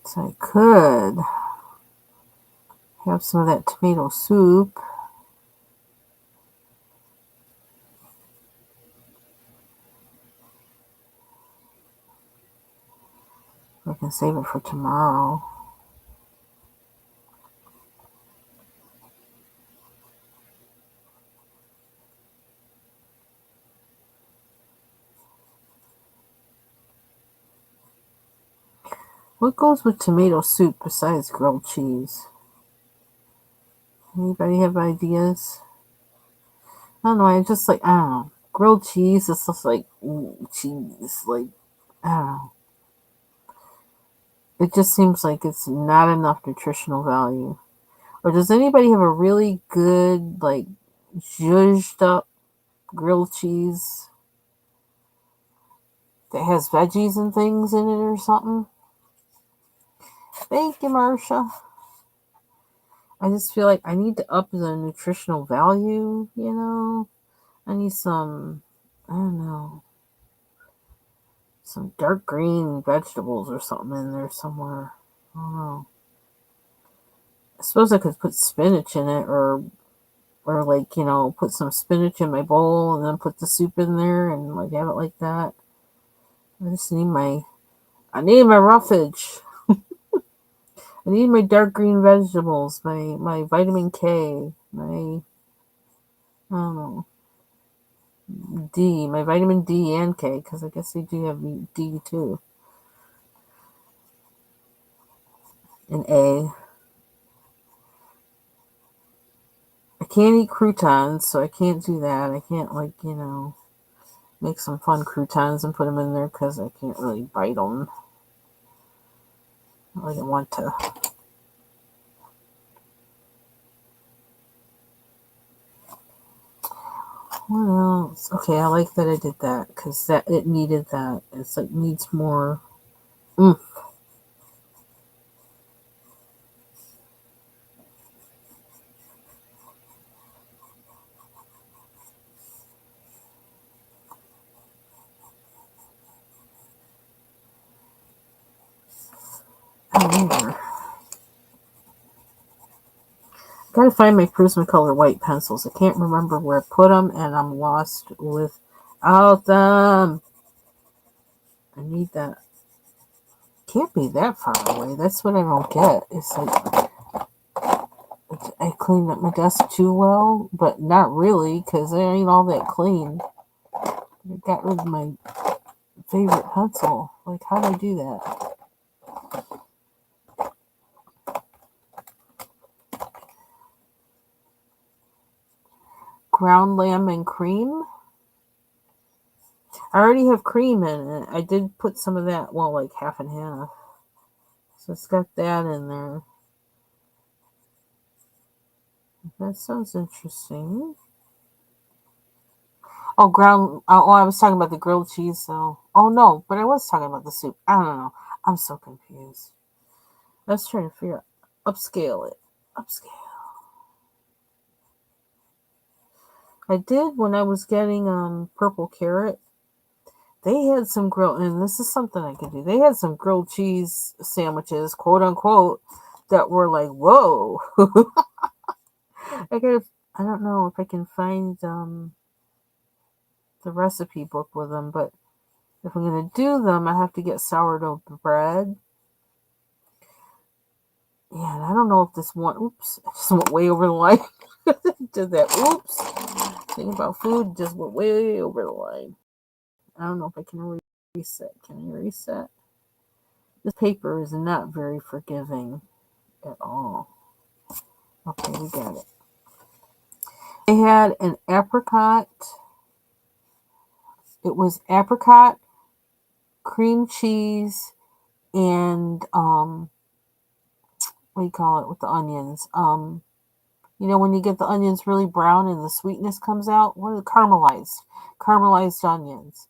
So I could have some of that tomato soup. I can save it for tomorrow. What goes with tomato soup besides grilled cheese? Anybody have ideas? I don't know. I just like, I don't know. Grilled cheese is just like cheese. Like, I don't know. It just seems like it's not enough nutritional value. Or does anybody have a really good, like, zhuzhed up grilled cheese that has veggies and things in it or something? Thank you, Marcia. I just feel like I need to up the nutritional value, you know? I need some, I don't know, some dark green vegetables or something in there somewhere. I don't know. I suppose I could put spinach in it or like, put some spinach in my bowl and then put the soup in there and like have it like that. I need my roughage. I need my dark green vegetables, my vitamin K, my, I don't know, D, my vitamin D and K, because I guess they do have D too, and A. I can't eat croutons, so I can't do that. I can't, like, make some fun croutons and put them in there because I can't really bite them. I didn't want to. What else? Okay, I like that I did that because it needed that. It's like needs more. Mm. I gotta find my Prismacolor white pencils. I can't remember where I put them, and I'm lost without them. I need that. Can't be that far away. That's what I don't get. It's like I cleaned up my desk too well, but not really, because it ain't all that clean. I got rid of my favorite pencil. Like, how did I do that? Ground lamb and cream. I already have cream in it. I did put some of that, well, like half and half. So it's got that in there. That sounds interesting. Oh, I was talking about the grilled cheese, though. Oh, no, but I was talking about the soup. I don't know. I'm so confused. I was trying to figure out. Upscale it. Upscale. I did when I was getting purple carrot. They had some grilled, and this is something I could do. They had some grilled cheese sandwiches, quote unquote, that were like, whoa. I gotta. I don't know if I can find the recipe book with them, but if I'm gonna do them, I have to get sourdough bread. Yeah, and I don't know if this one. Oops, I just went way over the line. Did that? Oops. Thing about food just went way over the line. I don't know if I can reset. Can I reset? This paper is not very forgiving at all. Okay, we got it. They had an apricot. It was apricot, cream cheese, and what do you call it with the onions? When you get the onions really brown and the sweetness comes out, what are the caramelized onions?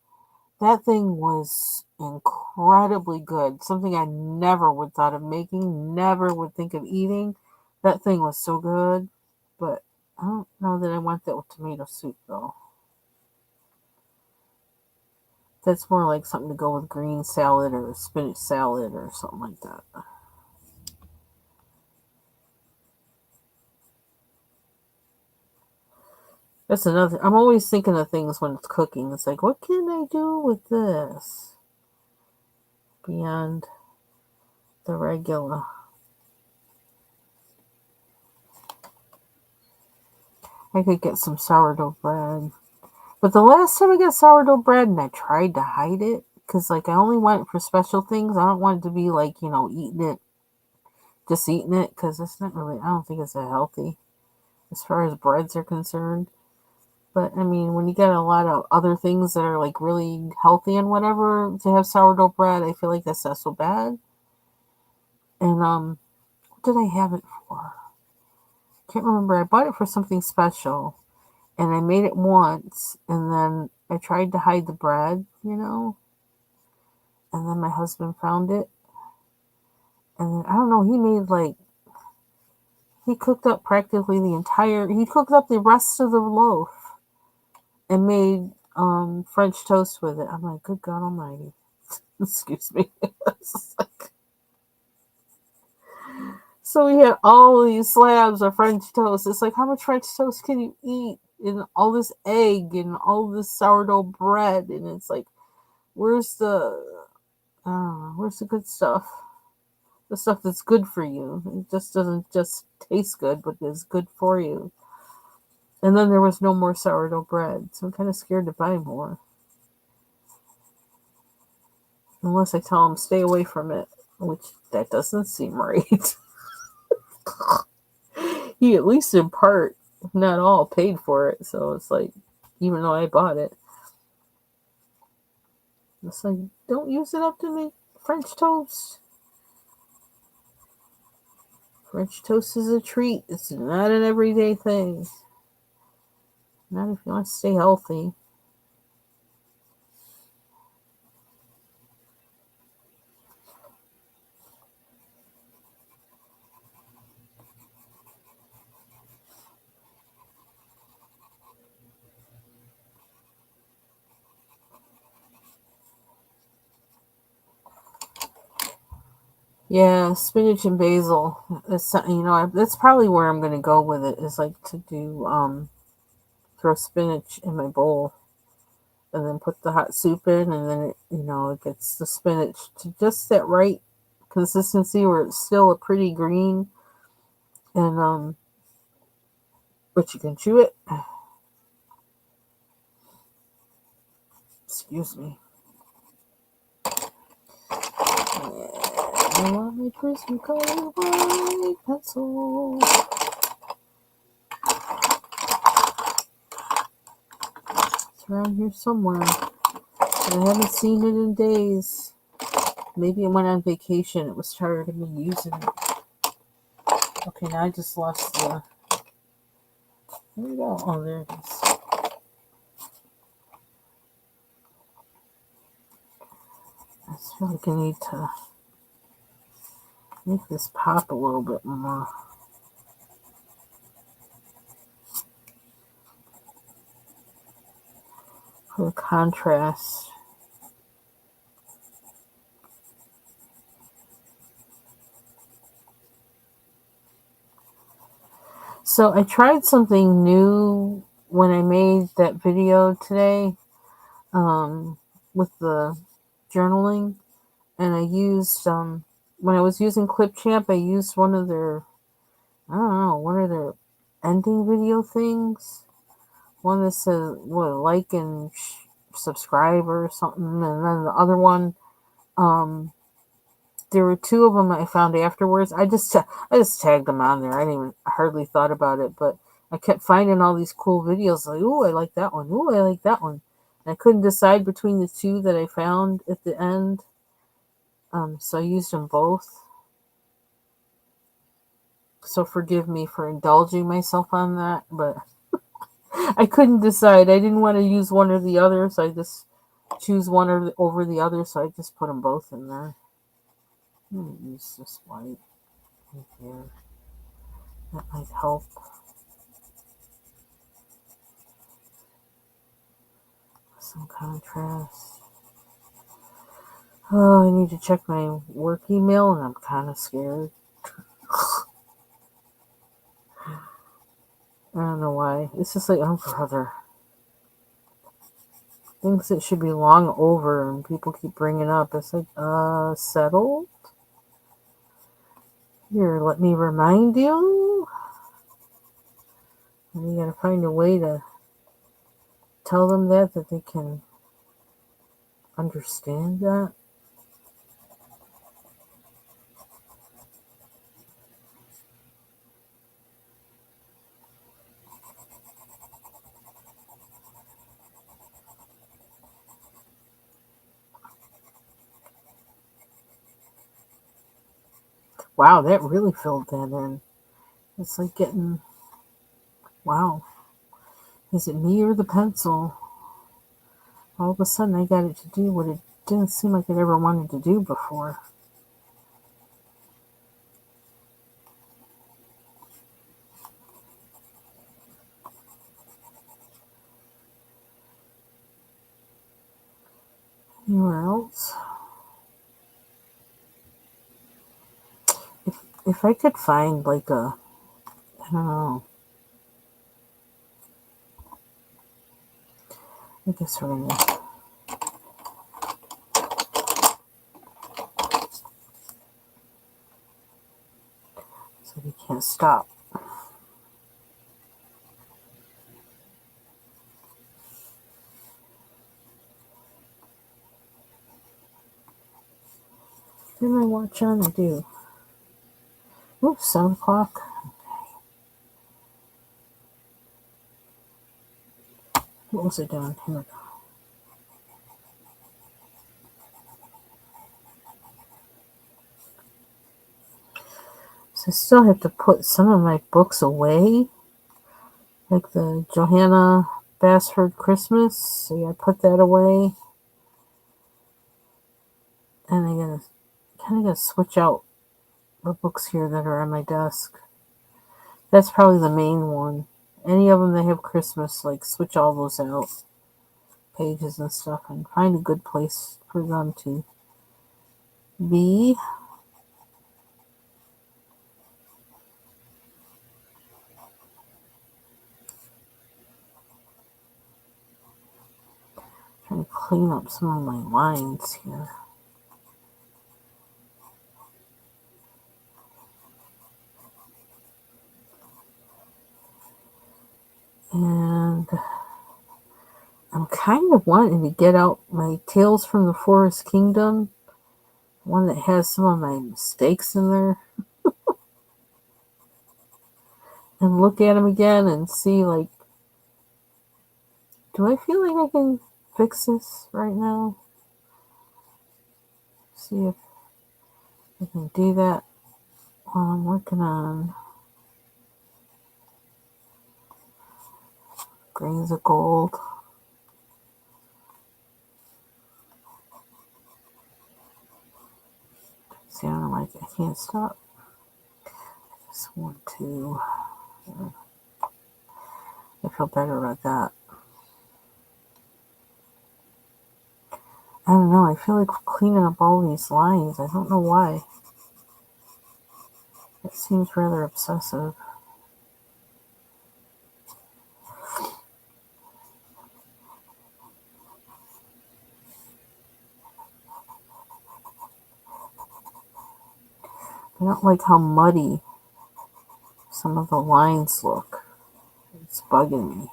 That thing was incredibly good. Something I never would thought of making, never would think of eating. That thing was so good, but I don't know that I want that with tomato soup though. That's more like something to go with green salad or spinach salad or something like that. That's another. I'm always thinking of things when it's cooking. It's like, what can I do with this beyond the regular? I could get some sourdough bread. But the last time I got sourdough bread and I tried to hide it, because like I only want it for special things. I don't want it to be like, just eating it, because it's not really, I don't think it's that healthy as far as breads are concerned. But I mean, when you get a lot of other things that are like really healthy and whatever, to have sourdough bread, I feel like that's not so bad. And what did I have it for? Can't remember. I bought it for something special, and I made it once, and then I tried to hide the bread. And then my husband found it, and then, I don't know, he cooked up practically he cooked up the rest of the loaf and made French toast with it. I'm like, good God Almighty. Excuse me. So we had all these slabs of French toast. It's like, how much French toast can you eat? And all this egg and all this sourdough bread. And it's like, where's the good stuff? the stuff that's good for you. It just doesn't just taste good, but is good for you. And then there was no more sourdough bread, so I'm kind of scared to buy more. Unless I tell them stay away from it, which that doesn't seem right. He at least in part, if not all, paid for it. So it's like, even though I bought it, it's like, don't use it up to make French toast. French toast is a treat. It's not an everyday thing. Not if you want to stay healthy. Yeah, spinach and basil. That's that's probably where I'm gonna go with it. Is like to do throw spinach in my bowl and then put the hot soup in, and then it gets the spinach to just that right consistency where it's still a pretty green, and but you can chew it. Excuse me. I want my Christmas color white pencil. It's around here somewhere. I haven't seen it in days. Maybe it went on vacation. It was tired of me using it. Okay, now I just lost the. Where we go? Oh, there it is. I feel like I need to make this pop a little bit more. For the contrast. So I tried something new when I made that video today with the journaling, and I used when I was using Clipchamp, I used one of their ending video things. One that says like and subscribe or something, and then the other one, there were two of them I found afterwards. I just tagged them on there. I didn't even hardly thought about it, but I kept finding all these cool videos. Like, ooh, I like that one. Ooh, I like that one. And I couldn't decide between the two that I found at the end. So I used them both. So forgive me for indulging myself on that, but I couldn't decide. I didn't want to use one or the other, so I just choose one over the other. So I just put them both in there. I'm gonna use this white right here. That might help. Some contrast. Oh, I need to check my work email, and I'm kind of scared. I don't know why. It's just like, oh, brother. Things that should be long over, and people keep bringing up. It's like, settled? Here, let me remind you. And you gotta find a way to tell them that they can understand that. Wow, that really filled that in. It's like getting, wow. Is it me or the pencil? All of a sudden I got it to do what it didn't seem like it ever wanted to do before. Anywhere else? If I could find like a, I don't know. I guess we're gonna. stop. Did my watch on? I do. Oops, 7 o'clock. What was it doing? Here we go. So I still have to put some of my books away, like the Johanna Basford Christmas. So I put that away, and I gotta kind of gotta switch out the books here that are on my desk. That's probably the main one. Any of them that have Christmas, like switch all those out, pages and stuff, and find a good place for them to be. Trying to clean up some of my lines here. And I'm kind of wanting to get out my Tales from the Forest Kingdom, one that has some of my mistakes in there, and look at them again and see, like, do I feel like I can fix this right now? See if I can do that while I'm working on Grains of Gold. See, I don't like it. I can't stop. I just want to. I feel better about that. I don't know. I feel like cleaning up all these lines. I don't know why. It seems rather obsessive. I don't like how muddy some of the lines look. It's bugging me.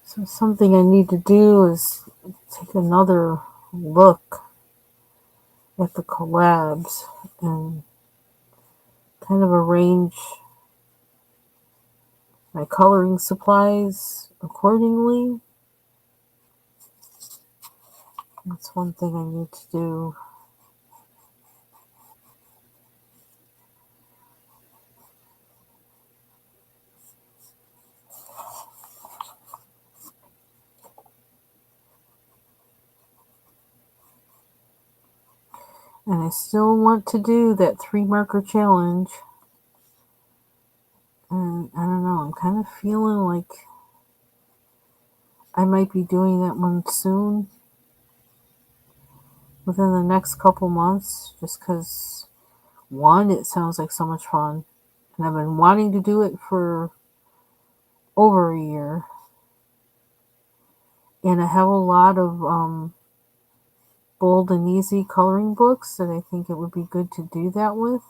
So something I need to do is take another look at the collabs and kind of arrange my coloring supplies accordingly. That's one thing I need to do. And I still want to do that 3 marker challenge. And I don't know, I'm kind of feeling like I might be doing that one soon, within the next couple months, just because, one, it sounds like so much fun. And I've been wanting to do it for over a year. And I have a lot of bold and easy coloring books that I think it would be good to do that with.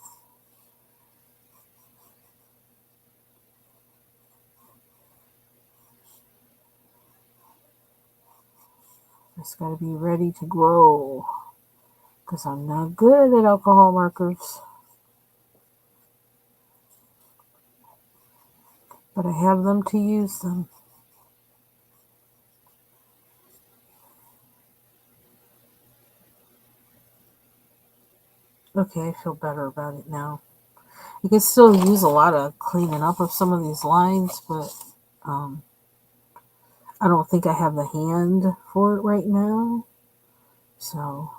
Just gotta be ready to grow, because I'm not good at alcohol markers. But I have them to use them. Okay, I feel better about it now. You can still use a lot of cleaning up of some of these lines, but I don't think I have the hand for it right now. So,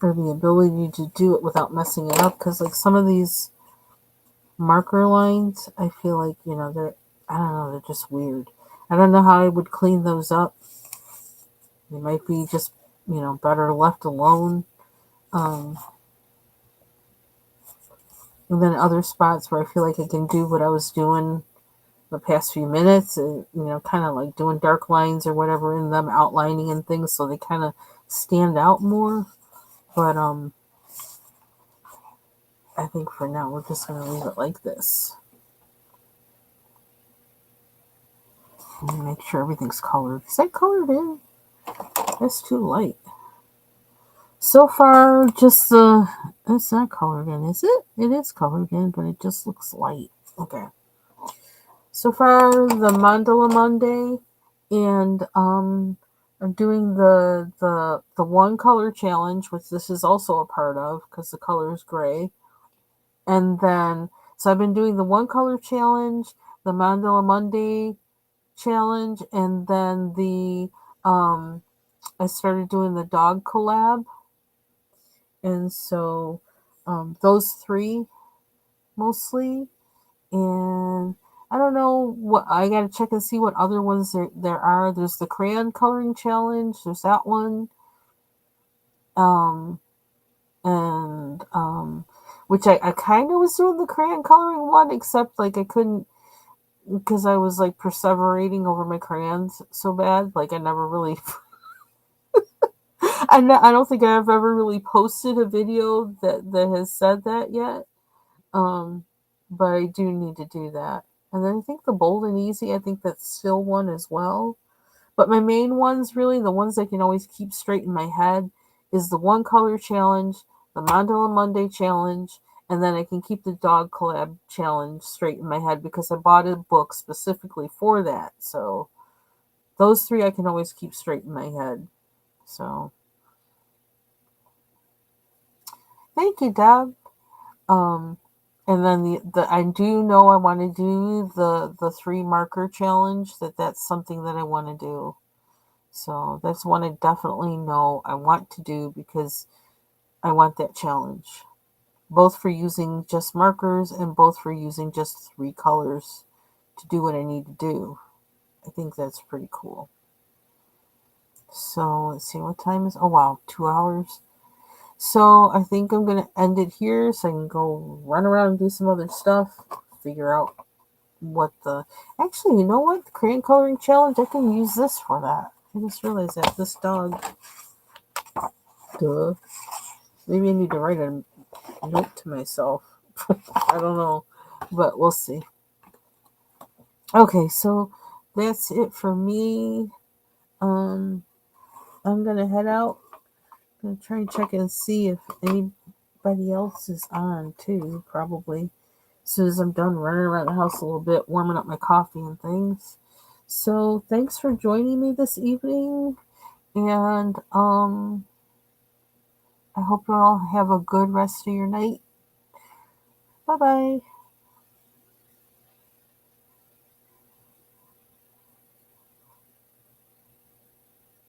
or the ability to do it without messing it up, because like some of these marker lines, I feel like, they're, I don't know, they're just weird. I don't know how I would clean those up. They might be just, better left alone. Um, and then other spots where I feel like I can do what I was doing the past few minutes, and kind of like doing dark lines or whatever in them, outlining and things, so they kind of stand out more. But I think for now we're just gonna leave it like this. And make sure everything's colored. Is that colored in? That's too light. So far, just it's not colored in, is it? It is colored in, but it just looks light. Okay. So far, the Mandala Monday, and I'm doing the one color challenge, which this is also a part of because the color is gray. And then, so I've been doing the one color challenge, the Mandala Monday challenge, and then I started doing the dog collab. And so those three mostly. And I don't know what I gotta check and see what other ones there are. There's the crayon coloring challenge. There's that one, um, and which I kind of was doing the crayon coloring one, except like I couldn't because I was like perseverating over my crayons so bad. Like I never really, I don't think I've ever really posted a video that has said that yet. Um, but I do need to do that. And then I think the bold and easy, I think that's still one as well. But my main ones, really, the ones I can always keep straight in my head, is the one color challenge, the Mandala Monday challenge, and then I can keep the dog collab challenge straight in my head because I bought a book specifically for that. So those three I can always keep straight in my head. So thank you, Deb. Um, and then I do know I want to do the three marker challenge. That's something that I want to do. So that's one I definitely know I want to do because I want that challenge. Both for using just markers and both for using just three colors to do what I need to do. I think that's pretty cool. So let's see what time is. Oh wow, 2 hours. So I think I'm gonna end it here so I can go run around and do some other stuff. Figure out what the actually, you know what? The crayon coloring challenge, I can use this for that. I just realized that this dog. Duh. Maybe I need to write a note to myself. I don't know, but we'll see. Okay, so that's it for me. Um, I'm gonna head out. I'm gonna try and check and see if anybody else is on too. Probably as soon as I'm done running around the house a little bit, warming up my coffee and things. So thanks for joining me this evening, and I hope you all have a good rest of your night. Bye bye.